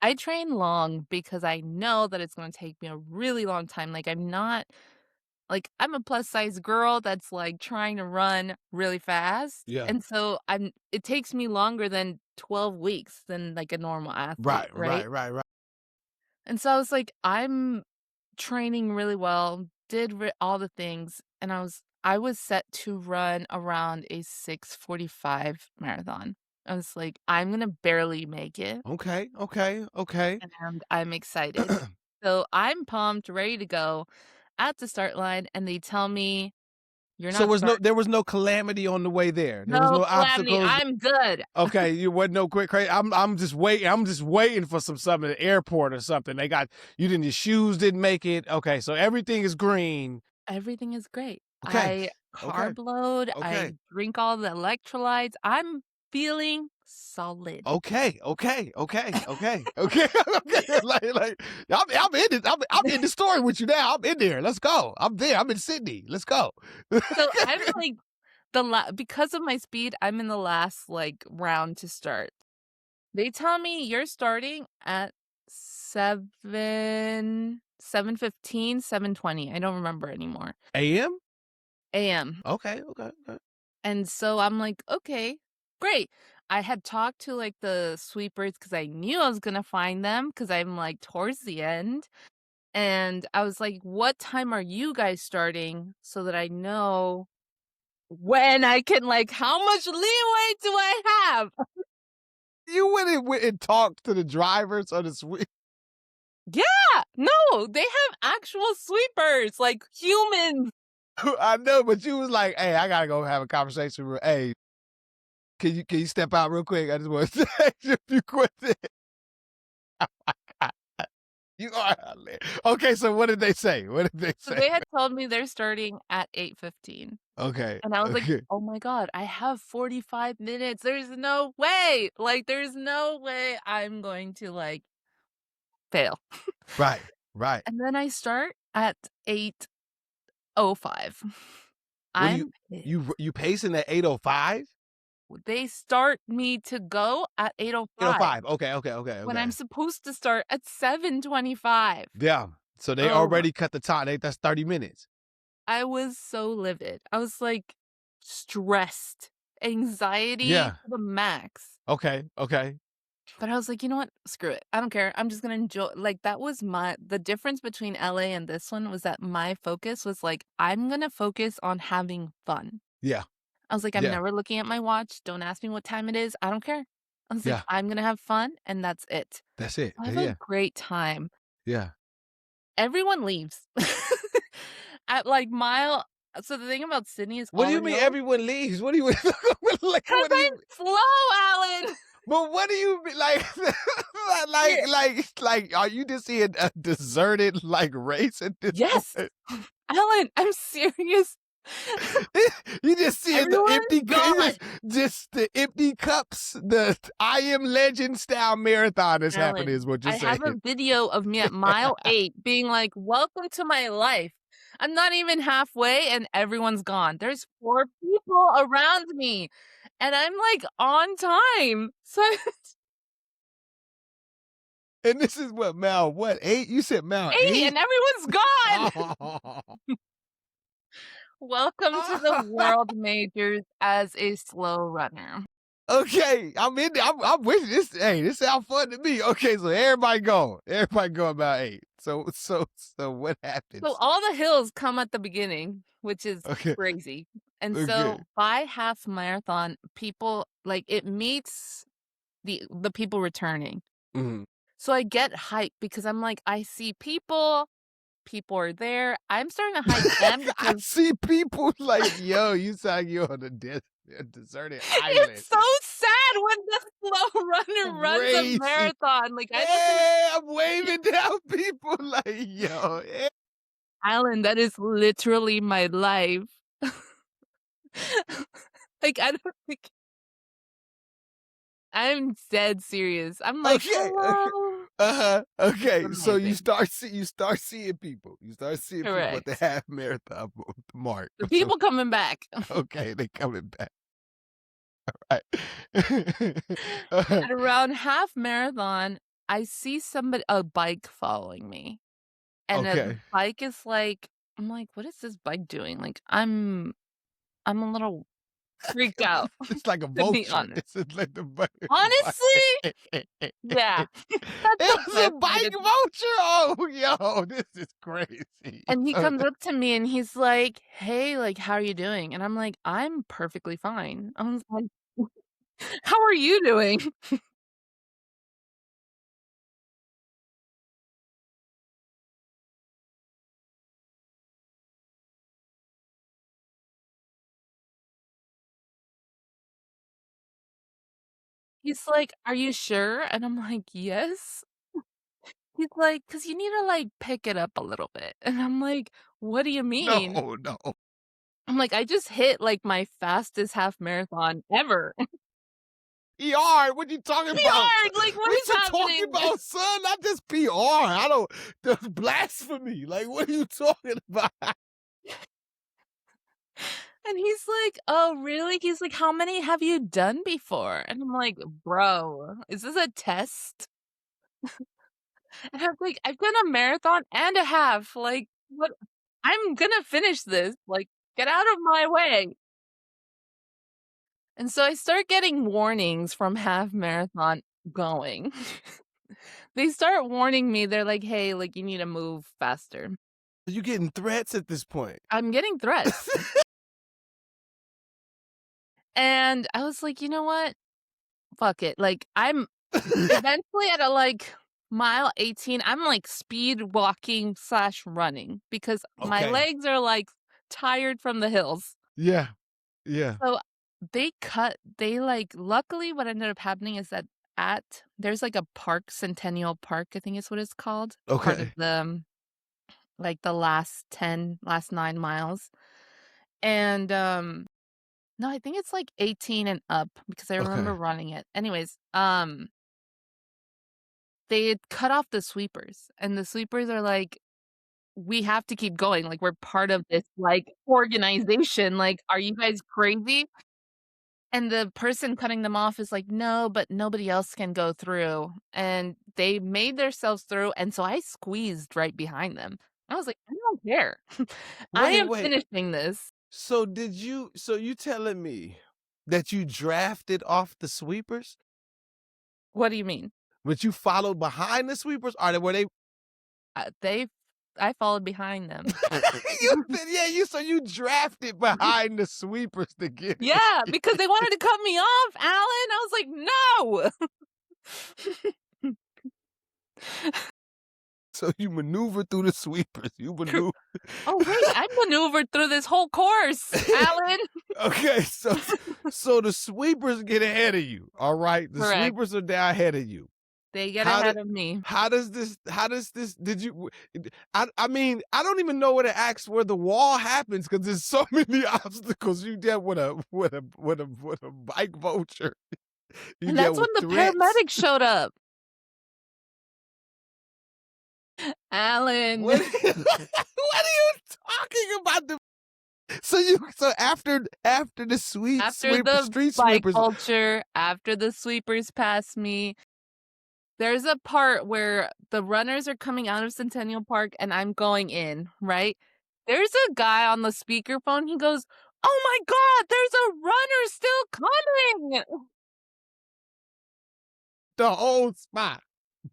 Speaker 2: I train long because I know that it's going to take me a really long time. Like I'm not like I'm a plus size girl that's like trying to run really fast.
Speaker 1: Yeah.
Speaker 2: And so it takes me longer than 12 weeks than like a normal athlete,
Speaker 1: Right,
Speaker 2: right?
Speaker 1: right, right, right.
Speaker 2: And so I was like, I'm training really well, did all the things, and I was set to run around a 6:45 marathon. I was like, I'm gonna barely make it,
Speaker 1: Okay, okay, okay.
Speaker 2: and I'm excited. So I'm pumped, ready to go at the start line, and they tell me, "You're
Speaker 1: So
Speaker 2: not starting."
Speaker 1: there was no calamity on the way there. There was
Speaker 2: No
Speaker 1: no
Speaker 2: calamity.
Speaker 1: obstacles.
Speaker 2: I'm good.
Speaker 1: Okay, you wasn't no quick crazy. I'm just waiting. I'm just waiting for something at the airport or something. Your shoes didn't make it. Okay, so everything is green.
Speaker 2: Everything is great.
Speaker 1: Okay,
Speaker 2: I
Speaker 1: okay,
Speaker 2: carb load.
Speaker 1: okay,
Speaker 2: I drink all the electrolytes. I'm feeling solid.
Speaker 1: okay, okay, okay, okay, okay, okay. I'm in it. I'm in the story with you now. I'm in there. Let's go. I'm there. I'm in Sydney. Let's go.
Speaker 2: So I'm like because of my speed, I'm in the last like round to start. They tell me you're starting at 7:15, 7:20. I don't remember anymore.
Speaker 1: AM.
Speaker 2: AM.
Speaker 1: Okay, okay, okay.
Speaker 2: And so I'm like, okay, great. I had talked to like the sweepers because I knew I was gonna find them because I'm like towards the end. And I was like, what time are you guys starting so that I know when I can like how much leeway do I have?
Speaker 1: You went and talked to the drivers or the sweet.
Speaker 2: Yeah, no, they have actual sweepers, like humans.
Speaker 1: I know, but you was like, "Hey, I gotta go have a conversation with. Hey, can you step out real quick? I just want to say if you quit it. You are okay." So what did they say? What did they
Speaker 2: So
Speaker 1: say?
Speaker 2: they had told me they're starting at 8:15.
Speaker 1: Okay,
Speaker 2: And I was like,
Speaker 1: okay,
Speaker 2: "Oh my god, I have 45 minutes. There's no way. Like there's no way I'm going to like fail."
Speaker 1: right, right.
Speaker 2: And then I start at 8:05.
Speaker 1: What do you
Speaker 2: I'm pissed.
Speaker 1: you pacing at 8:05?
Speaker 2: They start me to go at 8:05
Speaker 1: 8:05. Okay, okay, okay,
Speaker 2: when I'm
Speaker 1: okay.
Speaker 2: supposed to start at 7:25.
Speaker 1: Yeah. So they
Speaker 2: Oh my
Speaker 1: already cut the time. That's 30 minutes.
Speaker 2: I was so livid. I was like stressed, anxiety
Speaker 1: Yeah.
Speaker 2: to the max.
Speaker 1: Okay, okay.
Speaker 2: But I was like, "You know what? Screw it. I don't care. I'm just gonna enjoy." Like that was the difference between LA and this one was that my focus was like, I'm gonna focus on having fun.
Speaker 1: Yeah,
Speaker 2: I was like, I'm
Speaker 1: yeah,
Speaker 2: never looking at my watch. Don't ask me what time it is. I don't care. I was like,
Speaker 1: yeah.
Speaker 2: I'm gonna have fun and that's it.
Speaker 1: That's it.
Speaker 2: I have a
Speaker 1: Yeah,
Speaker 2: great time.
Speaker 1: yeah.
Speaker 2: Everyone leaves. At like mile so the thing about Sydney is
Speaker 1: What do
Speaker 2: all
Speaker 1: you mean
Speaker 2: hills.
Speaker 1: everyone leaves? What do you like?
Speaker 2: 'Cause
Speaker 1: What do you?
Speaker 2: I'm slow, Alan.
Speaker 1: But what do you mean, like,
Speaker 2: Yeah.
Speaker 1: Are you just seeing a deserted like race at this
Speaker 2: Yes.
Speaker 1: point?
Speaker 2: Alan, I'm serious.
Speaker 1: You just see the
Speaker 2: Everyone's
Speaker 1: empty
Speaker 2: gone.
Speaker 1: just the empty cups. The I Am Legend style marathon is happening.
Speaker 2: Alan,
Speaker 1: Is what you're
Speaker 2: I have a
Speaker 1: saying?
Speaker 2: video of me at mile 8 being like, "Welcome to my life." I'm not even halfway and everyone's gone. There's 4 people around me, and I'm, like, on time. So
Speaker 1: And this is what mile what 8? You said mile
Speaker 2: 8
Speaker 1: 8?
Speaker 2: and everyone's gone. Welcome to the world majors as a slow runner.
Speaker 1: Okay, I'm in there. I'm with this. Hey, this sounds fun to me. Okay, so everybody go. Everybody go about 8. So what
Speaker 2: So
Speaker 1: happens?
Speaker 2: all the hills come at the beginning, which is
Speaker 1: Okay,
Speaker 2: crazy. And
Speaker 1: okay.
Speaker 2: so by half marathon, people like it meets the people returning.
Speaker 1: Mhm.
Speaker 2: So I get hyped because I'm like, I see people, people are there. I'm starting to hype them
Speaker 1: I
Speaker 2: because
Speaker 1: see people like, yo, you sound like you're on a deserted island.
Speaker 2: it's so sad when the slow runner runs a
Speaker 1: Crazy.
Speaker 2: marathon. Like I don't think
Speaker 1: Hey, I'm waving down people like, yo. Hey.
Speaker 2: Alan, that is literally my life. Like I don't think I'm dead serious. I'm like,
Speaker 1: Okay, okay.
Speaker 2: hello.
Speaker 1: Okay. So
Speaker 2: Amazing.
Speaker 1: you start seeing people. You start seeing people at the
Speaker 2: Correct.
Speaker 1: half marathon mark.
Speaker 2: The
Speaker 1: So
Speaker 2: people coming back.
Speaker 1: okay, they coming back. Right. uh,
Speaker 2: At around half marathon, I see a bike following me. And the
Speaker 1: okay.
Speaker 2: bike is like I'm like, "What is this bike doing?" Like, I'm a little freaked out,
Speaker 1: It's like a
Speaker 2: to be
Speaker 1: vulture.
Speaker 2: honest.
Speaker 1: It's like the bike.
Speaker 2: Honestly, yeah. That's the
Speaker 1: It was a
Speaker 2: best way
Speaker 1: bike
Speaker 2: to
Speaker 1: vulture. Oh, yo, this is crazy.
Speaker 2: and he
Speaker 1: So,
Speaker 2: comes up to me and he's like, "Hey, like, how are you doing?" And I'm like, "I'm perfectly fine." I was like, "How are you doing?" He's like, "Are you sure?" And I'm like, "Yes." He's like, "'Cause you need to, like, pick it up a little bit." And I'm like, "What do you mean?"
Speaker 1: no, no.
Speaker 2: I'm like, "I just hit, like, my fastest half marathon ever."
Speaker 1: PR, what you talking about?
Speaker 2: PR, like, what
Speaker 1: What
Speaker 2: is
Speaker 1: you talking
Speaker 2: happening?
Speaker 1: about, son? Not just PR. I don't, that's blasphemy. Like, what are you talking about?
Speaker 2: And he's like, "Oh, really?" He's like, "How many have you done before?" And I'm like, "Bro, is this a test?" And I was like, "I've done a marathon and a half, like, what I'm gonna finish this, like, get out of my way." And so I start getting warnings from half marathon going. They start warning me, they're like, "Hey, like, you need to move faster."
Speaker 1: You getting threats at this point.
Speaker 2: I'm getting threats. And I was like, "You know what? Fuck it." Like, I'm eventually at a, like, mile 18, I'm, like, speed walking/running because my
Speaker 1: Okay.
Speaker 2: legs are, like, tired from the hills.
Speaker 1: Yeah. Yeah.
Speaker 2: So, like luckily what ended up happening is that there's, like, a park, Centennial Park, I think is what it's called, part of
Speaker 1: Okay.
Speaker 2: like, the last 9 miles, and, no, I think it's, like, 18 and up because I remember
Speaker 1: Okay.
Speaker 2: running it. Anyways, they had cut off the sweepers, and the sweepers are like, "We have to keep going, like, we're part of this, like, organization, like, are you guys crazy?" And the person cutting them off is like, "No, but nobody else can go through." And they made themselves through, and so I squeezed right behind them. I was like, "I don't care. I
Speaker 1: Wait,
Speaker 2: am
Speaker 1: wait.
Speaker 2: finishing this."
Speaker 1: So you telling me that you drafted off the sweepers?
Speaker 2: What do you mean?
Speaker 1: But you followed behind the sweepers? Or were they
Speaker 2: They I followed behind them.
Speaker 1: so you drafted behind the sweepers to get it.
Speaker 2: Yeah, because they wanted to cut me off, Alan. I was like, "No."
Speaker 1: So you maneuver through the sweepers. You maneuver.
Speaker 2: Oh, wait, I maneuvered through this whole course, Alan.
Speaker 1: Okay, so the sweepers get ahead of you. All right, the
Speaker 2: Correct.
Speaker 1: sweepers are down ahead of you.
Speaker 2: They get
Speaker 1: How
Speaker 2: ahead
Speaker 1: did
Speaker 2: of me.
Speaker 1: how does this did you I mean, I don't even know where to ask where the wall happens because there's so many obstacles. You dealt with a bike vulture. You
Speaker 2: And
Speaker 1: dealt
Speaker 2: that's when
Speaker 1: with
Speaker 2: the
Speaker 1: threats.
Speaker 2: paramedics showed up.
Speaker 1: What
Speaker 2: Alan,
Speaker 1: what are you talking about? So after the
Speaker 2: after the
Speaker 1: street
Speaker 2: bike
Speaker 1: sweepers.
Speaker 2: vulture, after the sweepers pass me, there's a part where the runners are coming out of Centennial Park and I'm going in, right? There's a guy on the speakerphone. He goes, "Oh my God, there's a runner still coming."
Speaker 1: The whole spot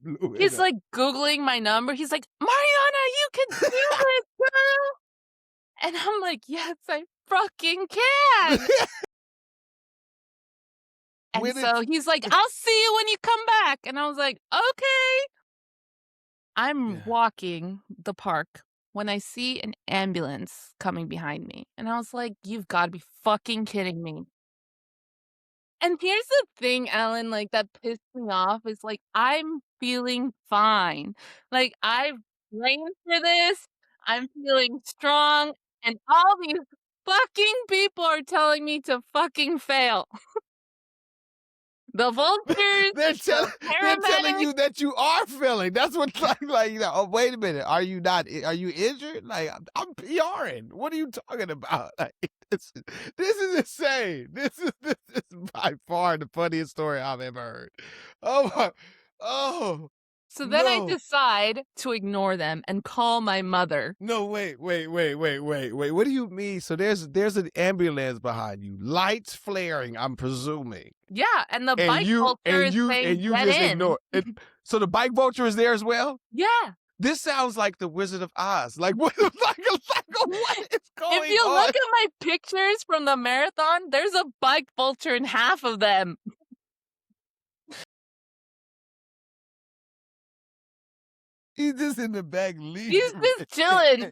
Speaker 1: blew it
Speaker 2: He's
Speaker 1: up.
Speaker 2: like Googling my number. He's like, "Mariana, you can do this, girl." And I'm like, "Yes, I fucking can." And
Speaker 1: When it's
Speaker 2: so he's like, "I'll see you when you come back." And I was like, "Okay." I'm
Speaker 1: Yeah.
Speaker 2: walking the park when I see an ambulance coming behind me. And I was like, "You've got to be fucking kidding me." And here's the thing, Ellen, like that pissed me off is like I'm feeling fine. Like I've trained for this. I'm feeling strong. And all these fucking people are telling me to fucking fail. The vultures,
Speaker 1: They're
Speaker 2: the
Speaker 1: they're telling
Speaker 2: paramedics.
Speaker 1: you that you are failing. That's what you know. Oh, wait a minute. Are you not? Are you injured? Like I'm PRing. What are you talking about? Like this is insane. This is by far the funniest story I've ever heard. Oh my. Oh
Speaker 2: So then I
Speaker 1: no.
Speaker 2: decide to ignore them and call my mother.
Speaker 1: No, wait. What do you mean? So there's an ambulance behind you, lights flaring, I'm presuming.
Speaker 2: Yeah, and the
Speaker 1: And
Speaker 2: bike
Speaker 1: you
Speaker 2: vulture is
Speaker 1: and
Speaker 2: saying,
Speaker 1: you
Speaker 2: "Get
Speaker 1: just
Speaker 2: in."
Speaker 1: ignore it. So the bike vulture is there as well?
Speaker 2: Yeah.
Speaker 1: This sounds like the Wizard of Oz. Like what what is
Speaker 2: If
Speaker 1: going
Speaker 2: you
Speaker 1: on?
Speaker 2: look at my pictures from the marathon, there's a bike vulture in half of them.
Speaker 1: He's just in the back
Speaker 2: He's
Speaker 1: lingering.
Speaker 2: just chilling.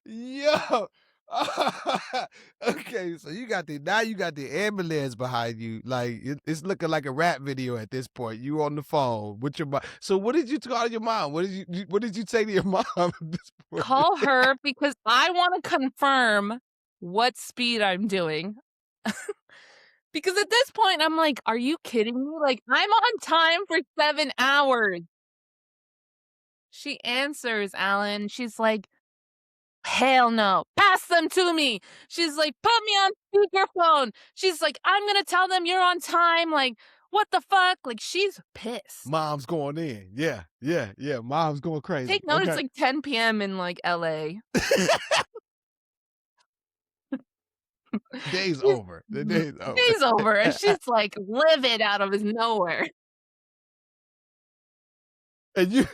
Speaker 1: Yo. Okay, so you got the ambulance behind you. Like it's looking like a rap video at this point. You on the phone with your mom. So what did you call your mom? What did you say to your mom at this point?
Speaker 2: Call her because I want to confirm what speed I'm doing. Because at this point, I'm like, "Are you kidding me? Like, I'm on time for 7 hours." She answers, Alan. She's like, "Hell no. Pass them to me." She's like, "Put me on speakerphone." She's like, "I'm gonna tell them you're on time." Like, what the fuck? Like, she's pissed.
Speaker 1: Mom's going in. Yeah. Mom's going crazy.
Speaker 2: Take note, it's
Speaker 1: Okay.
Speaker 2: like 10 PM in like LA.
Speaker 1: Day's
Speaker 2: She's
Speaker 1: over. The day's over.
Speaker 2: Day's over, and she's like livid out of his nowhere.
Speaker 1: And you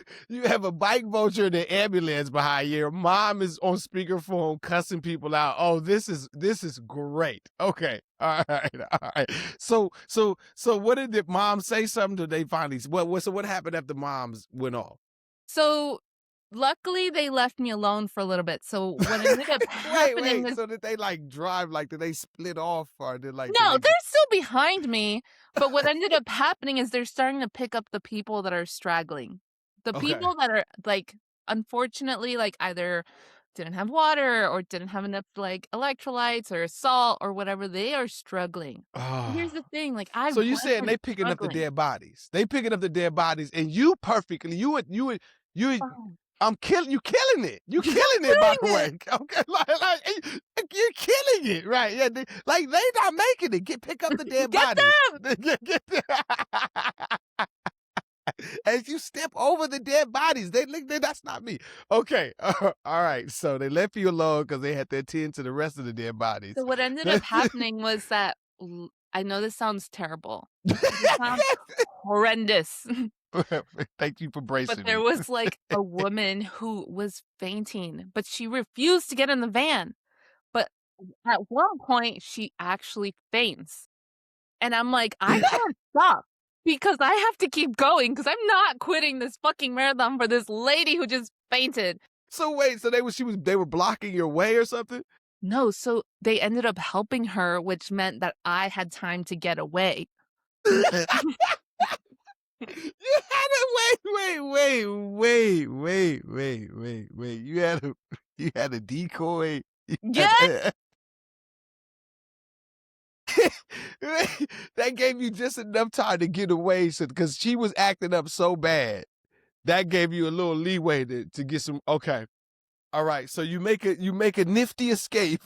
Speaker 1: have a bike vulture in the ambulance behind you. Your mom is on speakerphone cussing people out. Oh, this is great. Okay. All right. So what did the mom say something? Did they finally what happened after moms went off?
Speaker 2: So luckily they left me alone for a little bit. So what ended up happening is
Speaker 1: So did they like drive? Like did they split off or did
Speaker 2: no, they're still behind me. But what ended up happening is they're starting to pick up the people that are straggling. The
Speaker 1: Okay.
Speaker 2: people that are like, unfortunately, like either didn't have water or didn't have enough like electrolytes or salt or whatever, they are struggling. And here's
Speaker 1: Oh.
Speaker 2: the thing, like I
Speaker 1: So you saying
Speaker 2: wasn't
Speaker 1: they picking up the
Speaker 2: struggling.
Speaker 1: dead bodies? They picking up the dead bodies, and you perfectly, you.
Speaker 2: Fine.
Speaker 1: You killing it. You
Speaker 2: I'm
Speaker 1: killing it. By the
Speaker 2: doing it.
Speaker 1: way, okay, you're killing it, right? Yeah, like they not making it. Pick up the dead
Speaker 2: Get
Speaker 1: bodies.
Speaker 2: them!
Speaker 1: As you step over the dead bodies, that's not me. Okay, all right. So they left you alone because they had to attend to the rest of the dead bodies.
Speaker 2: So what ended up happening was that I know this sounds terrible. This sounds horrendous.
Speaker 1: Thank you for bracing
Speaker 2: But there
Speaker 1: me.
Speaker 2: was like a woman who was fainting, but she refused to get in the van. But at one point, she actually faints. And I'm like, I can't stop because I have to keep going because I'm not quitting this fucking marathon for this lady who just fainted.
Speaker 1: So wait, so they were blocking your way or something?
Speaker 2: No, so they ended up helping her, which meant that I had time to get away.
Speaker 1: You had to wait. You had a decoy. You had
Speaker 2: Yes!
Speaker 1: that gave you just enough time to get away, so because she was acting up so bad. That gave you a little leeway to get some. Okay, all right. So you make a nifty escape.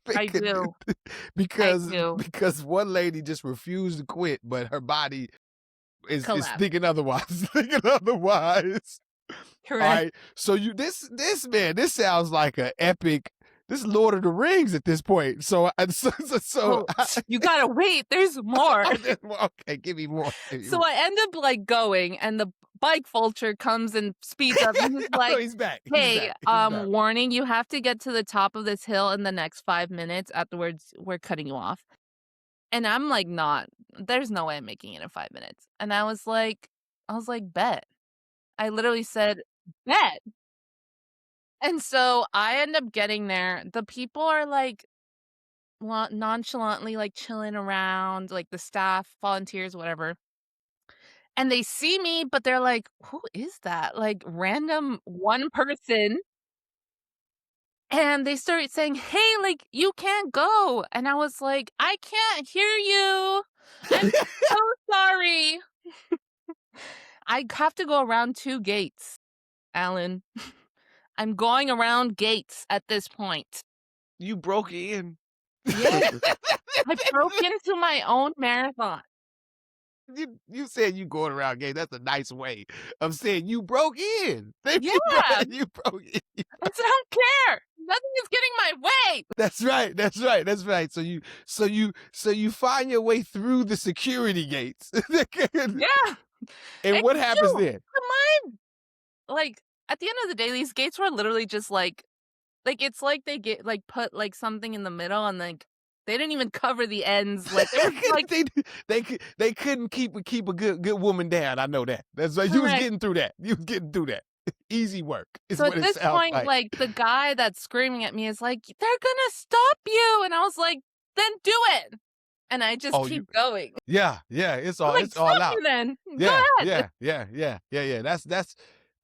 Speaker 1: You
Speaker 2: I
Speaker 1: make a-
Speaker 2: do. I
Speaker 1: because
Speaker 2: do.
Speaker 1: because one lady just refused to quit, but her body is
Speaker 2: Collapse.
Speaker 1: thinking otherwise. Thinking otherwise. All
Speaker 2: Correct.
Speaker 1: right. So you this man, this sounds like an epic. This is Lord of the Rings at this point. So
Speaker 2: Oh, you gotta wait, there's more.
Speaker 1: okay, give me more. Give me
Speaker 2: So
Speaker 1: more.
Speaker 2: I end up, like, going, and the bike vulture comes and speeds up, and he's
Speaker 1: Oh,
Speaker 2: like,
Speaker 1: he's back. He's
Speaker 2: "Hey,
Speaker 1: back. He's back.
Speaker 2: warning, you have to get to the top of this hill in the next 5 minutes, afterwards, we're cutting you off." And I'm like, "Not there's no way I'm making it in 5 minutes." And I was like, "Bet." I literally said, "Bet." And so I end up getting there. The people are, like, nonchalantly, like, chilling around, like, the staff, volunteers, whatever. And they see me, but they're like, "Who is that?" Like, random one person, and they started saying, "Hey, like, you can't go." And I was like, "I can't hear you. I'm so sorry." I have to go around 2 gates, Alan. I'm going around gates at this point.
Speaker 1: You broke in.
Speaker 2: Yeah, I broke into my own marathon.
Speaker 1: You said you going around gay. That's a nice way of saying you broke in.
Speaker 2: Yeah,
Speaker 1: You broke. You broke in.
Speaker 2: I said, "I don't care. Nothing is getting my way."
Speaker 1: That's right. That's right. That's right. So you find your way through the security gates.
Speaker 2: Yeah,
Speaker 1: And
Speaker 2: and
Speaker 1: what happens
Speaker 2: you
Speaker 1: then?
Speaker 2: remind like, at the end of the day, these gates were literally just it's like they get like, put, like, something in the middle and, like, they didn't even cover the ends, like, it was like
Speaker 1: they they couldn't keep a good woman down. I know that. That's right. You was
Speaker 2: correct.
Speaker 1: getting through that. You was getting through that. Easy work is
Speaker 2: So at
Speaker 1: what it
Speaker 2: this
Speaker 1: sounds
Speaker 2: point,
Speaker 1: like.
Speaker 2: like, the guy that's screaming at me is like, "They're gonna stop you," and I was like, "Then do it." And I just
Speaker 1: Oh, you
Speaker 2: keep going.
Speaker 1: yeah, yeah,
Speaker 2: I'm like,
Speaker 1: it's all
Speaker 2: "Stop me
Speaker 1: out.
Speaker 2: then. Go
Speaker 1: Yeah,
Speaker 2: ahead."
Speaker 1: yeah.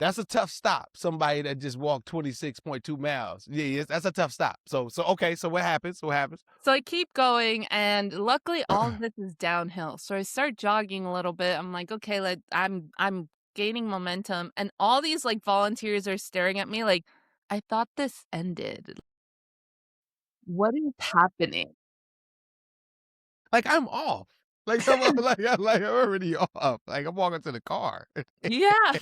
Speaker 1: That's a tough stop. Somebody that just walked 26.2 miles. Yeah, yes, that's a tough stop. So okay, so what happens? What happens?
Speaker 2: So I keep going, and luckily all of this is downhill. So I start jogging a little bit. I'm like, "Okay, like, I'm gaining momentum," and all these, like, volunteers are staring at me like, "I thought this ended. What is happening?"
Speaker 1: Like I'm off. Like I'm already off. Like I'm walking to the car.
Speaker 2: Yeah.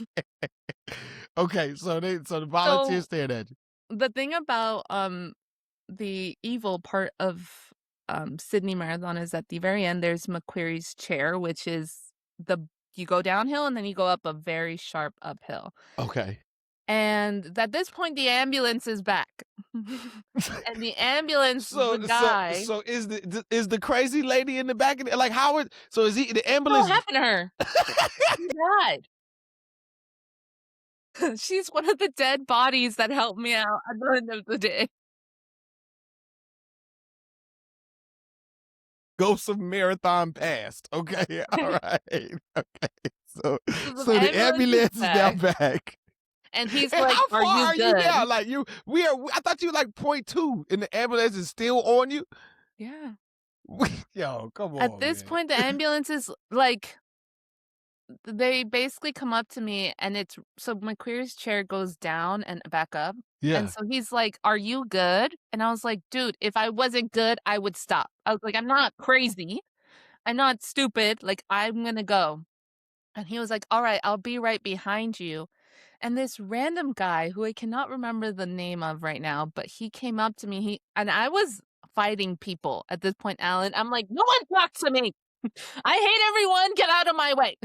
Speaker 1: Okay, so the volunteers
Speaker 2: So
Speaker 1: stared at you.
Speaker 2: the thing about, the evil part of, Sydney Marathon is at the very end, there's McQuarrie's chair, which is the you go downhill and then you go up a very sharp uphill.
Speaker 1: Okay.
Speaker 2: And at this point, the ambulance is back. And the ambulance, the guy
Speaker 1: So is the crazy lady in the back of the, like Howard? So is he the
Speaker 2: what
Speaker 1: ambulance?
Speaker 2: happened to her? She died. She's one of the dead bodies that helped me out at the end of the day.
Speaker 1: Ghost of Marathon past. Okay, all right. Okay. So
Speaker 2: So the
Speaker 1: so the
Speaker 2: ambulance is
Speaker 1: ambulance is now
Speaker 2: back,
Speaker 1: back.
Speaker 2: and he's
Speaker 1: And
Speaker 2: like,
Speaker 1: how
Speaker 2: "Are
Speaker 1: far
Speaker 2: you
Speaker 1: are you now?
Speaker 2: good?"
Speaker 1: Like we are. I thought you were like point two, and the ambulance is still on you.
Speaker 2: Yeah.
Speaker 1: Yo, come
Speaker 2: At
Speaker 1: on,
Speaker 2: this
Speaker 1: man.
Speaker 2: point, the ambulance is like they basically come up to me, and it's so my queer's chair goes down and back up, and
Speaker 1: Yeah.
Speaker 2: so he's like, "Are you good?" And I was like, "Dude, if I wasn't good, I would stop." I was like, "I'm not crazy. I'm not stupid. Like, I'm gonna go." And he was like, "Alright, I'll be right behind you." And this random guy who I cannot remember the name of right now, but he came up to me, and I was fighting people at this point, Alan. I'm like, "No one talks to me. I hate everyone. Get out of my way."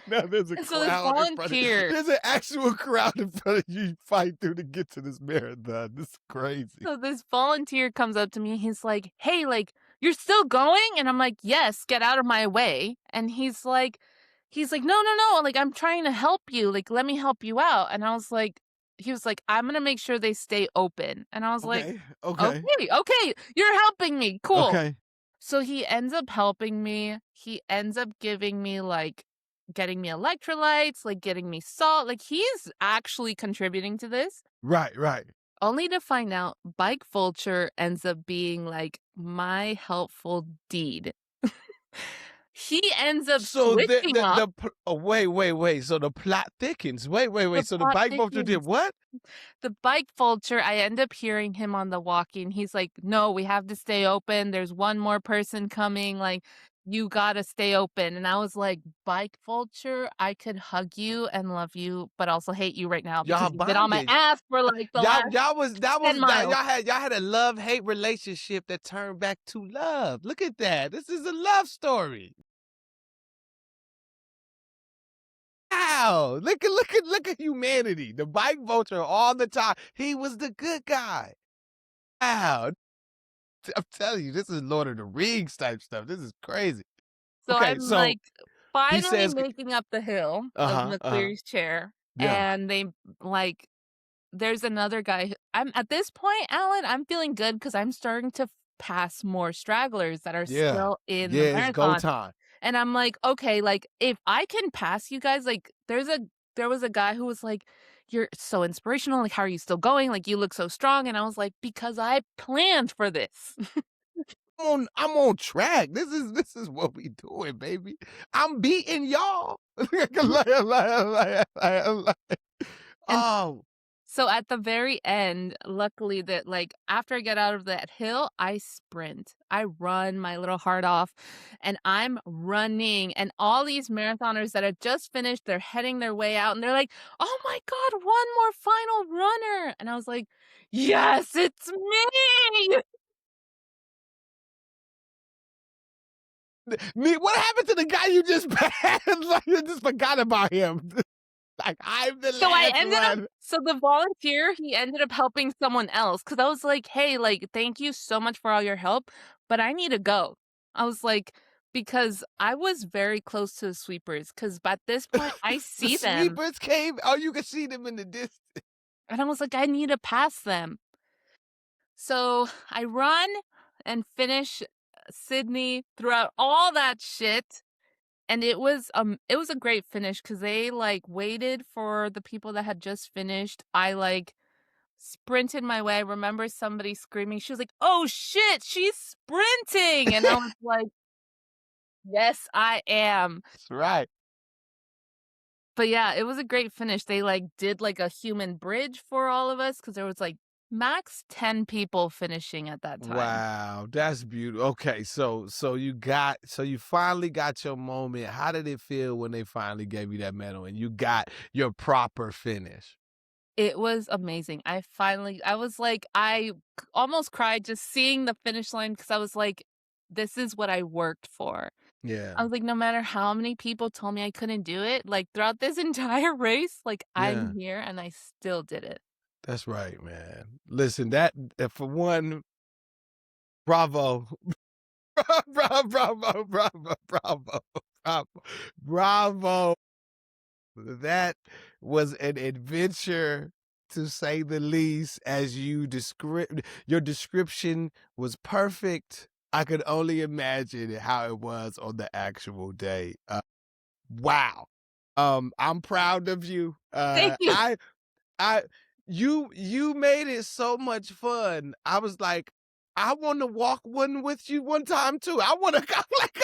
Speaker 1: Now there's a
Speaker 2: And so this
Speaker 1: crowd in front of
Speaker 2: volunteer
Speaker 1: there's an actual crowd in front of you fight through to get to this marathon. This is crazy.
Speaker 2: so this volunteer comes up to me, he's like, "Hey, like, you're still going?" And I'm like, "Yes, get out of my way." And he's like, "No, no, no, like, I'm trying to help you, like, let me help you out." And I was like he was like, "I'm gonna make sure they stay open." And I was like,
Speaker 1: Okay. Okay.
Speaker 2: "Okay, okay, you're helping me, cool."
Speaker 1: Okay.
Speaker 2: So he ends up helping me, he ends up giving me, like, getting me electrolytes, like, getting me salt, like, he's actually contributing to this,
Speaker 1: Right, right.
Speaker 2: only to find out Bike Vulture ends up being, like, my helpful deed. He ends up
Speaker 1: So
Speaker 2: switching up,
Speaker 1: wait, wait, wait. So the plot thickens. Wait, wait,
Speaker 2: the
Speaker 1: wait. So the
Speaker 2: plot
Speaker 1: bike vulture did
Speaker 2: thickens.
Speaker 1: what?
Speaker 2: The Bike Vulture, I end up hearing him on the walkie, he's like, "No, we have to stay open, there's one more person coming, like, you gotta stay open," and I was like, "Bike Vulture, I could hug you and love you, but also hate you right now
Speaker 1: Y'all
Speaker 2: because you've been on my
Speaker 1: bonded.
Speaker 2: ass for, like, the last
Speaker 1: Y'all was that
Speaker 2: 10
Speaker 1: was that
Speaker 2: miles."
Speaker 1: y'all had a love-hate relationship that turned back to love. Look at that. This is a love story. Wow. Look at humanity. The bike vulture all the time. He was the good guy. Wow. I'm telling you, this is Lord of the Rings type stuff. This is crazy.
Speaker 2: So
Speaker 1: Okay,
Speaker 2: I'm,
Speaker 1: so
Speaker 2: like,
Speaker 1: he
Speaker 2: finally
Speaker 1: says
Speaker 2: making up the hill of
Speaker 1: uh-huh, uh-huh.
Speaker 2: McCleary's chair,
Speaker 1: Yeah.
Speaker 2: and like, there's another guy who I'm at this point, Alan, I'm feeling good because 'cause I'm starting to pass more stragglers that are
Speaker 1: Yeah.
Speaker 2: still in the
Speaker 1: Yeah, it's go
Speaker 2: marathon,
Speaker 1: time.
Speaker 2: and I'm like, "Okay, like, if I can pass you guys," like, there was a guy who was like, "You're so inspirational, like, how are you still going? Like, you look so strong," and I was like, "Because I planned for this."
Speaker 1: I'm on track. This is what we doing, baby. I'm beating y'all.
Speaker 2: And
Speaker 1: Oh,
Speaker 2: so at the very end, luckily that like after I get out of that hill, I sprint. I run my little heart off and I'm running. And all these marathoners that had just finished, they're heading their way out and they're like, "Oh my God, one more final runner." And I was like, "Yes, it's me."
Speaker 1: me. What happened to the guy you just passed? Like you just forgot about him. Like I'm the
Speaker 2: So I
Speaker 1: last
Speaker 2: ended up
Speaker 1: one.
Speaker 2: so the volunteer, he ended up helping someone else because I was like, "Hey, like, thank you so much for all your help, but I need to go." I was like because I was very close to the sweepers because at this point, I
Speaker 1: The
Speaker 2: see them,
Speaker 1: sweepers came. Oh, you can see them in the distance.
Speaker 2: and I was like, "I need to pass them." So I run and finish Sydney throughout all that shit, and it was a great finish because they, like, waited for the people that had just finished. I, like, sprinted my way. I remember somebody screaming, she was like, "Oh shit, she's sprinting!" And I was like, "Yes, I am."
Speaker 1: That's right.
Speaker 2: But yeah, it was a great finish. They, like, did, like, a human bridge for all of us because there was, like, max 10 people finishing at that time.
Speaker 1: Wow, that's beautiful. Okay, so you finally got your moment. How did it feel when they finally gave you that medal and you got your proper finish?
Speaker 2: It was amazing. I was like, almost cried just seeing the finish line because I was like, "This is what I worked for." I
Speaker 1: Yeah,
Speaker 2: was like, no matter how many people told me I couldn't do it, like, throughout this entire race, like,
Speaker 1: yeah,
Speaker 2: I'm here and I still did it.
Speaker 1: that's right, man. Listen, that for one, bravo, bravo, bravo, bravo, bravo, bravo, bravo. That was an adventure to say the least. As you describe, your description was perfect. I could only imagine how it was on the actual day. Wow. I'm proud of you.
Speaker 2: Thank you.
Speaker 1: I you made it so much fun. I was like, I want to walk one with you one time too. I want to like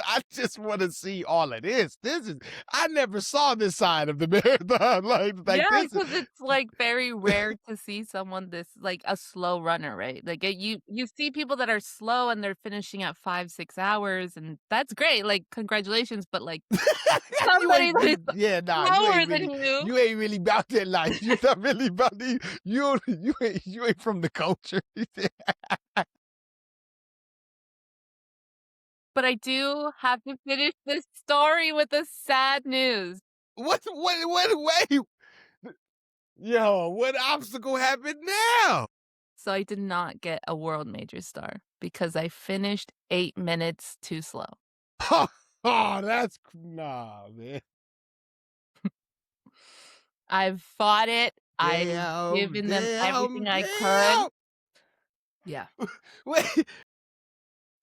Speaker 1: I just want to see all of this. This is I never saw this side of the marathon. Like
Speaker 2: Yeah,
Speaker 1: this is
Speaker 2: because it's, like, very rare to see someone this like, a slow runner, right? Like, you see people that are slow and they're finishing at 5, 6 hours, and that's great, like, congratulations, but, like,
Speaker 1: you
Speaker 2: somebody
Speaker 1: ain't
Speaker 2: that is
Speaker 1: yeah, nah,
Speaker 2: slower than you.
Speaker 1: you ain't really about that life. You're not really about the you ain't from the culture.
Speaker 2: But I do have to finish this story with the sad news.
Speaker 1: Wait, yo, what obstacle happened now?
Speaker 2: So I did not get a world major star because I finished 8 minutes too slow.
Speaker 1: Oh, that's nah, man.
Speaker 2: I've fought it. I've
Speaker 1: Damn,
Speaker 2: given them
Speaker 1: damn,
Speaker 2: everything I could.
Speaker 1: damn.
Speaker 2: Yeah.
Speaker 1: Wait,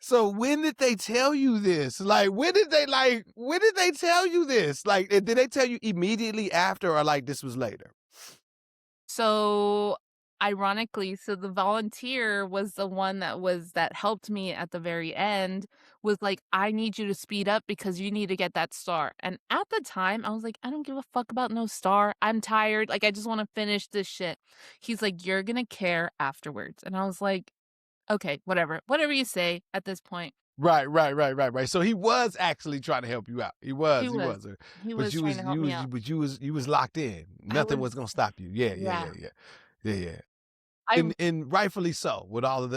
Speaker 1: So when did they tell you this? When did they tell you this? Like, did they tell you immediately after or like this was later?
Speaker 2: So, ironically, so the volunteer was the one that helped me at the very end, was like, "I need you to speed up because you need to get that star." And at the time, I was like, "I don't give a fuck about no star. I'm tired. Like, I just wanna finish this shit." He's like, "You're gonna care afterwards." And I was like, "Okay, whatever. Whatever you say at this point."
Speaker 1: Right. So he was actually trying to help you out.
Speaker 2: He
Speaker 1: He
Speaker 2: was.
Speaker 1: was.
Speaker 2: He
Speaker 1: But
Speaker 2: was trying to help me out.
Speaker 1: you was locked in.
Speaker 2: I
Speaker 1: Nothing was
Speaker 2: was
Speaker 1: gonna stop you. Yeah, yeah,
Speaker 2: yeah.
Speaker 1: yeah, yeah. Yeah, yeah.
Speaker 2: I
Speaker 1: And rightfully so, with all of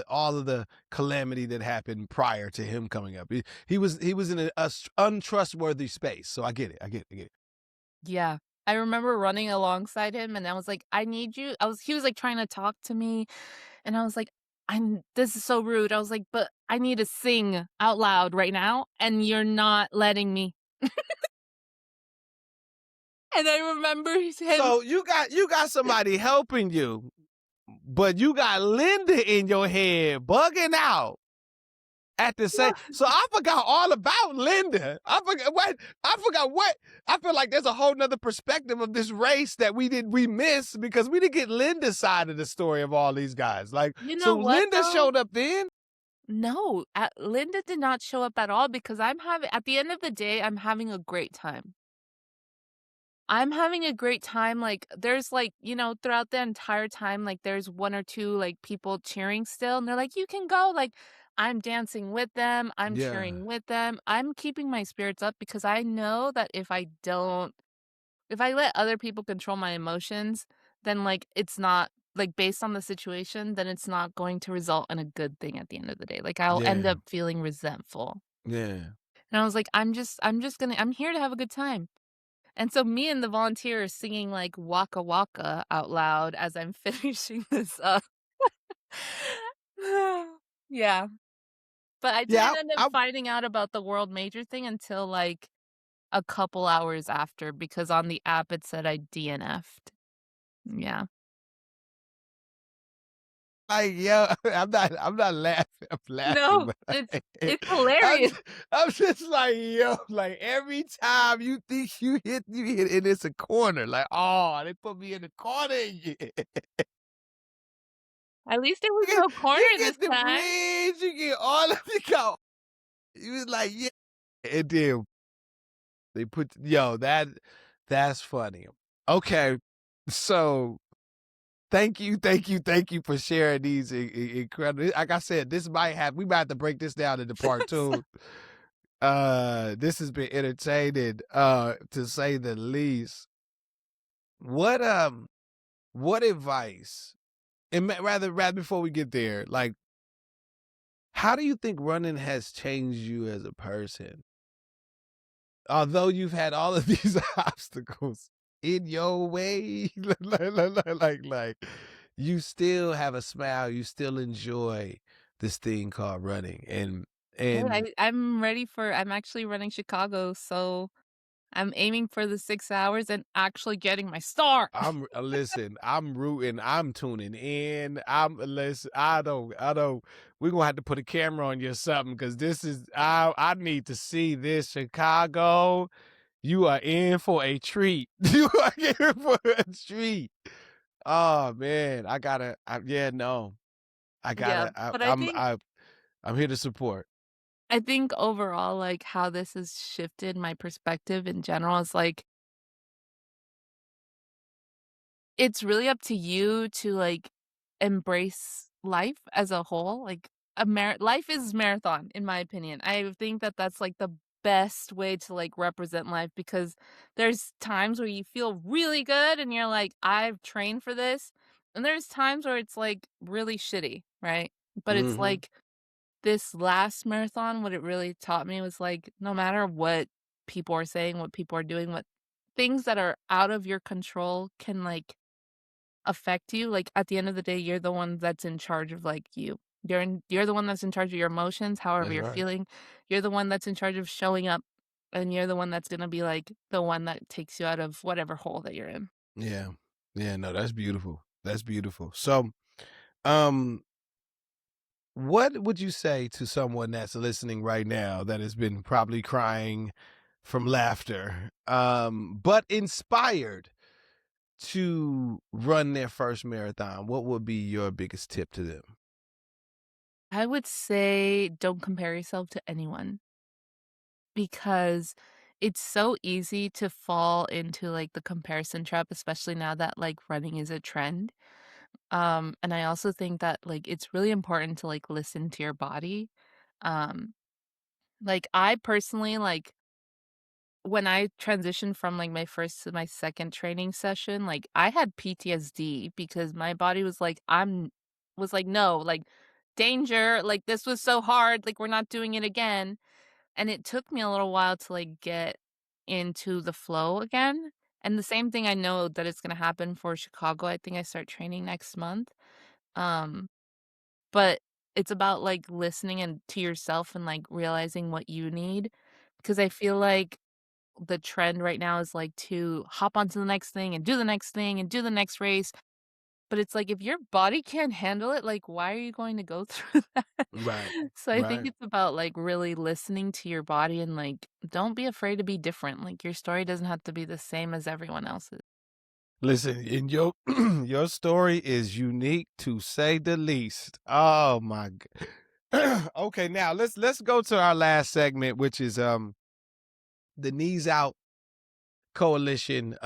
Speaker 1: the calamity that happened prior to him coming up. He was in untrustworthy space. So I get it. I get it.
Speaker 2: Yeah. I remember running alongside him, and I was like, "I need you." He was, like, trying to talk to me, and I was like, "I'm this is so rude." I was like, "But I need to sing out loud right now, and you're not letting me." And I remember him
Speaker 1: So you got somebody helping you, but you got Linda in your head bugging out at the same. So I forgot all about Linda. I forgot what I feel like there's a whole nother perspective of this race that we missed because we didn't get Linda's side of the story of all these guys. Like,
Speaker 2: You know
Speaker 1: so
Speaker 2: what,
Speaker 1: Linda
Speaker 2: though?
Speaker 1: showed up then.
Speaker 2: No, Linda did not show up at all because I'm having at the end of the day, I'm having a great time. I'm having a great time, like, there's, like, throughout the entire time, like, there's 1 or 2, like, people cheering still, and they're like, "You can go," like, I'm dancing with them, I'm
Speaker 1: Yeah,
Speaker 2: cheering with them, I'm keeping my spirits up because I know that if I let other people control my emotions, then, like, it's not like, based on the situation, then it's not going to result in a good thing at the end of the day, like, I'll end
Speaker 1: yeah,
Speaker 2: up feeling resentful,
Speaker 1: yeah.
Speaker 2: and I was like, I'm here to have a good time." And so me and the volunteer are singing, like, Waka Waka out loud as I'm finishing this up. Yeah, but I
Speaker 1: Yeah,
Speaker 2: didn't end up
Speaker 1: I
Speaker 2: finding out about the world major thing until, like, a couple hours after because on the app it said I DNF'd. Yeah.
Speaker 1: yeah, I'm not laughing. I'm laughing,
Speaker 2: No,
Speaker 1: but
Speaker 2: it's hilarious.
Speaker 1: I'm just like, yo, like every time you think you hit and it's a corner. Like, oh, they put me in the corner.
Speaker 2: At least it was no corner
Speaker 1: You
Speaker 2: this
Speaker 1: get the
Speaker 2: time.
Speaker 1: bridge, you get all of the go. You was like, yeah. And then they put that's funny. Okay. So thank you for sharing these incredible. Like I said, we might have to break this down into part two. This has been entertaining, to say the least. What what advice? And rather before we get there, like, how do you think running has changed you as a person? Although you've had all of these obstacles in your way, you still have a smile. You still enjoy this thing called running,
Speaker 2: Good,
Speaker 1: and
Speaker 2: I'm actually running Chicago, so I'm aiming for the 6 hours and actually getting my star.
Speaker 1: listen. I'm rooting. I'm tuning in. I'm listen. I don't. We're gonna have to put a camera on you or something because this is. I need to see this Chicago. You are in for a treat. You are in for a treat. Oh man, yeah, no.
Speaker 2: Yeah, but
Speaker 1: I'm here to support.
Speaker 2: I think overall, like, how this has shifted my perspective in general is, like, it's really up to you to, like, embrace life as a whole, like, life is marathon, in my opinion. I think that that's, like, the best way to, like, represent life because there's times where you feel really good and you're like, "I've trained for this," and there's times where it's, like, really shitty, right? But it's
Speaker 1: Mhm.
Speaker 2: like this last marathon, what it really taught me was, like, no matter what people are saying, what people are doing, what things that are out of your control can, like, affect you, like, at the end of the day, you're the one that's in charge of, like, you. You're the one that's in charge of your emotions, however
Speaker 1: That's
Speaker 2: you're
Speaker 1: right.
Speaker 2: feeling. You're the one that's in charge of showing up, and you're the one that's gonna be, like, the one that takes you out of whatever hole that you're in.
Speaker 1: Yeah. Yeah, no, that's beautiful. That's beautiful. So, um What would you say to someone that's listening right now that has been probably crying from laughter, but inspired to run their first marathon? What would be your biggest tip to them?
Speaker 2: I would say don't compare yourself to anyone because it's so easy to fall into, like, the comparison trap, especially now that, like, running is a trend. And I also think that, like, it's really important to, like, listen to your body. Um, like, I personally, like, when I transitioned from, like, my first to my second training session, like, I had PTSD because my body was like, "No, like, danger, like, this was so hard, like, we're not doing it again." And it took me a little while to, like, get into the flow again. And the same thing I know that it's gonna happen for Chicago. I think I start training next month. Um, but it's about, like, listening and to yourself and, like, realizing what you need. Because I feel like the trend right now is, like, to hop onto the next thing and do the next thing and do the next race. But it's like, if your body can't handle it, like, why are you going to go through that?
Speaker 1: Right.
Speaker 2: So I think
Speaker 1: Right.
Speaker 2: it's about, like, really listening to your body and, like, don't be afraid to be different. Like, your story doesn't have to be the same as everyone else's.
Speaker 1: Listen, in your your story is unique to say the least. Oh my okay, now let's go to our last segment, which is the knees out coalition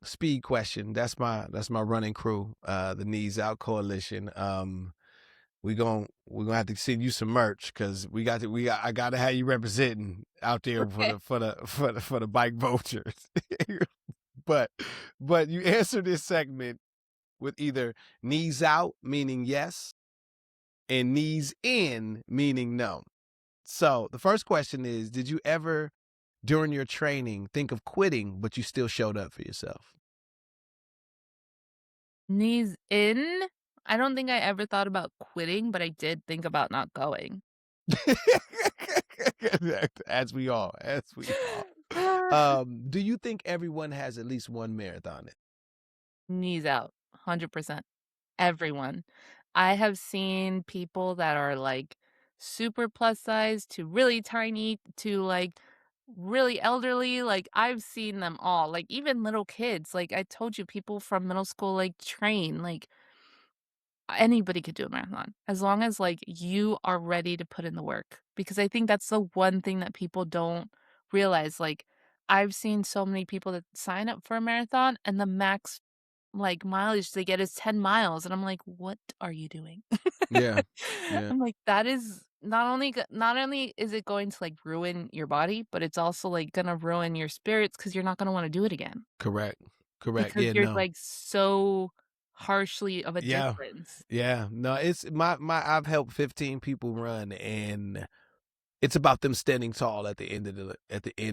Speaker 1: speed question. That's my running crew, the knees out coalition. We're gonna have to send you some merch because I gotta have you representing out there for
Speaker 2: Okay.
Speaker 1: the bike vultures. but you answer this segment with either knees out, meaning yes, and knees in, meaning no. So the first question is, did you ever during your training think of quitting, but you still showed up for yourself?
Speaker 2: Knees in? I don't think I ever thought about quitting, but I did think about not going.
Speaker 1: As we all, as we all. Do you think everyone has at least one marathon?
Speaker 2: Knees out, 100%. Everyone. I have seen people that are, like, super plus size to really tiny to, like, really elderly, like, I've seen them all, like, even little kids, like, I told you people from middle school, like, train, like, anybody could do a marathon, as long as, like, you are ready to put in the work, because I think that's the one thing that people don't realize, like, I've seen so many people that sign up for a marathon, and the max, like, mileage they get is 10 miles, and I'm like, "What are you doing?"
Speaker 1: Yeah. Yeah.
Speaker 2: I'm like, "That is not only is it going to, like, ruin your body, but it's also, like, gonna ruin your spirits because 'cause you're not gonna wanna do it again,
Speaker 1: Correct. Correct.
Speaker 2: because
Speaker 1: Yeah,
Speaker 2: you're,
Speaker 1: no.
Speaker 2: like, so harshly of a
Speaker 1: Yeah.
Speaker 2: difference."
Speaker 1: Yeah. No, it's my I've helped 15 people run, and it's about them standing tall at the end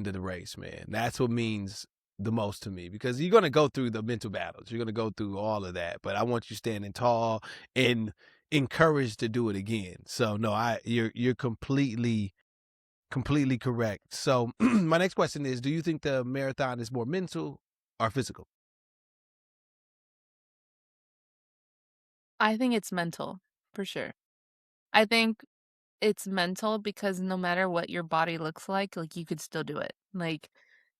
Speaker 1: of the race, man. That's what means the most to me because you're gonna go through the mental battles. You're gonna go through all of that, but I want you standing tall and encouraged to do it again. So no, you're completely correct. So my next question is, do you think the marathon is more mental or physical?
Speaker 2: I think it's mental, for sure. I think it's mental because no matter what your body looks like, you could still do it. Like,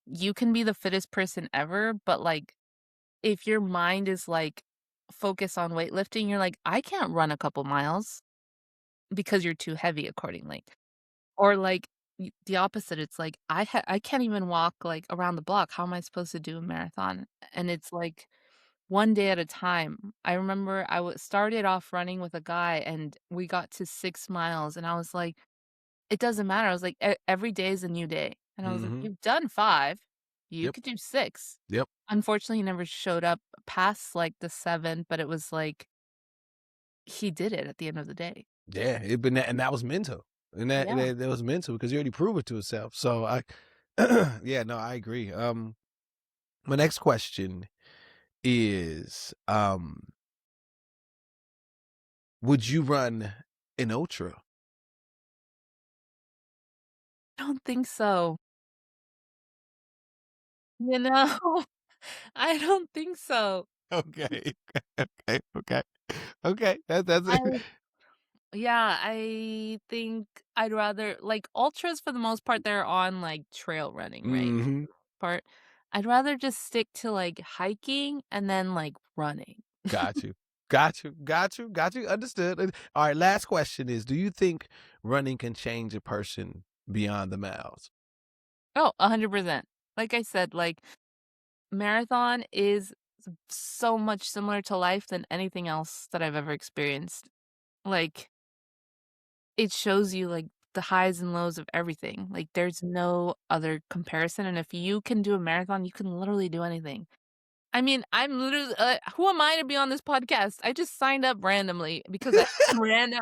Speaker 2: you can be the fittest person ever, but, like, if your mind is, like, focused on weightlifting, you're like, "I can't run a couple miles," because you're too heavy accordingly. Or, like, the opposite, it's like, I can't even walk, like, around the block. How am I supposed to do a marathon? And it's, like, one day at a time. I remember started off running with a guy, and we got to 6 miles, and I was like, "It doesn't matter." I was like, Every day is a new day." And I was like,
Speaker 1: Mhm.
Speaker 2: "You've done 5. You
Speaker 1: Yep.
Speaker 2: could do 6."
Speaker 1: Yep.
Speaker 2: Unfortunately, he never showed up past, like, the 7th, but it was like he did it at the end of the day.
Speaker 1: Yeah, it been that, and that was mental. And
Speaker 2: Yeah.
Speaker 1: that was mental because you already proved it to yourself. So I yeah, no, I agree. My next question is would you run an ultra?
Speaker 2: I don't think so. You know? I don't think so.
Speaker 1: Okay. Okay. Okay. Okay. That's
Speaker 2: I
Speaker 1: it.
Speaker 2: Yeah, I think I'd rather like ultras for the most part, they're on like trail running, right? For
Speaker 1: Hmm.
Speaker 2: the most part. I'd rather just stick to like hiking and then like running.
Speaker 1: Got you. Got you. Got you. Got you. Understood. All right. Last question is: do you think running can change a person beyond the miles?
Speaker 2: Oh, 100%. Like I said, like marathon is so much similar to life than anything else that I've ever experienced. Like it shows you like the highs and lows of everything. Like there's no other comparison. And if you can do a marathon, you can literally do anything. I mean, I'm literally who am I to be on this podcast? I just signed up randomly because I random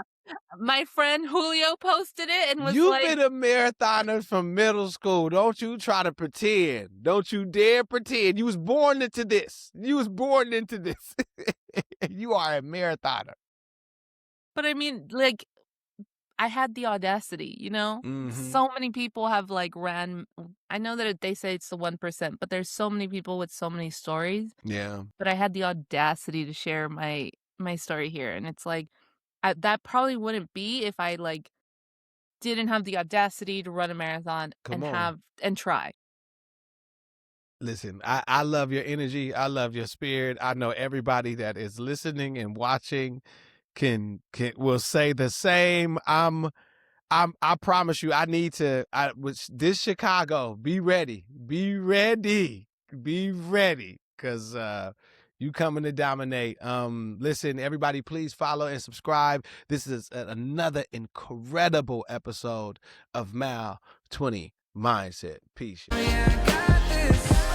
Speaker 2: my friend Julio posted it and was
Speaker 1: You've
Speaker 2: like,
Speaker 1: been a marathoner from middle school. Don't you try to pretend. Don't you dare pretend. You was born into this. You was born into this. You are a marathoner.
Speaker 2: but I mean, like I had the audacity, you know?
Speaker 1: Hmm.
Speaker 2: So many people have like ran I know that they say it's the 1%, but there's so many people with so many stories,
Speaker 1: Yeah.
Speaker 2: but I had the audacity to share my story here and it's like that probably wouldn't be if I like didn't have the audacity to run a marathon
Speaker 1: Come
Speaker 2: and
Speaker 1: on.
Speaker 2: have and try.
Speaker 1: Listen, I love your energy. I love your spirit. I know everybody that is listening and watching can will say the same. I promise you, I need to. This Chicago, be ready, be ready, be ready, cause you coming to dominate. Listen, everybody, please follow and subscribe. This is another incredible episode of Mal 20 Mindset. Peace. Y'all.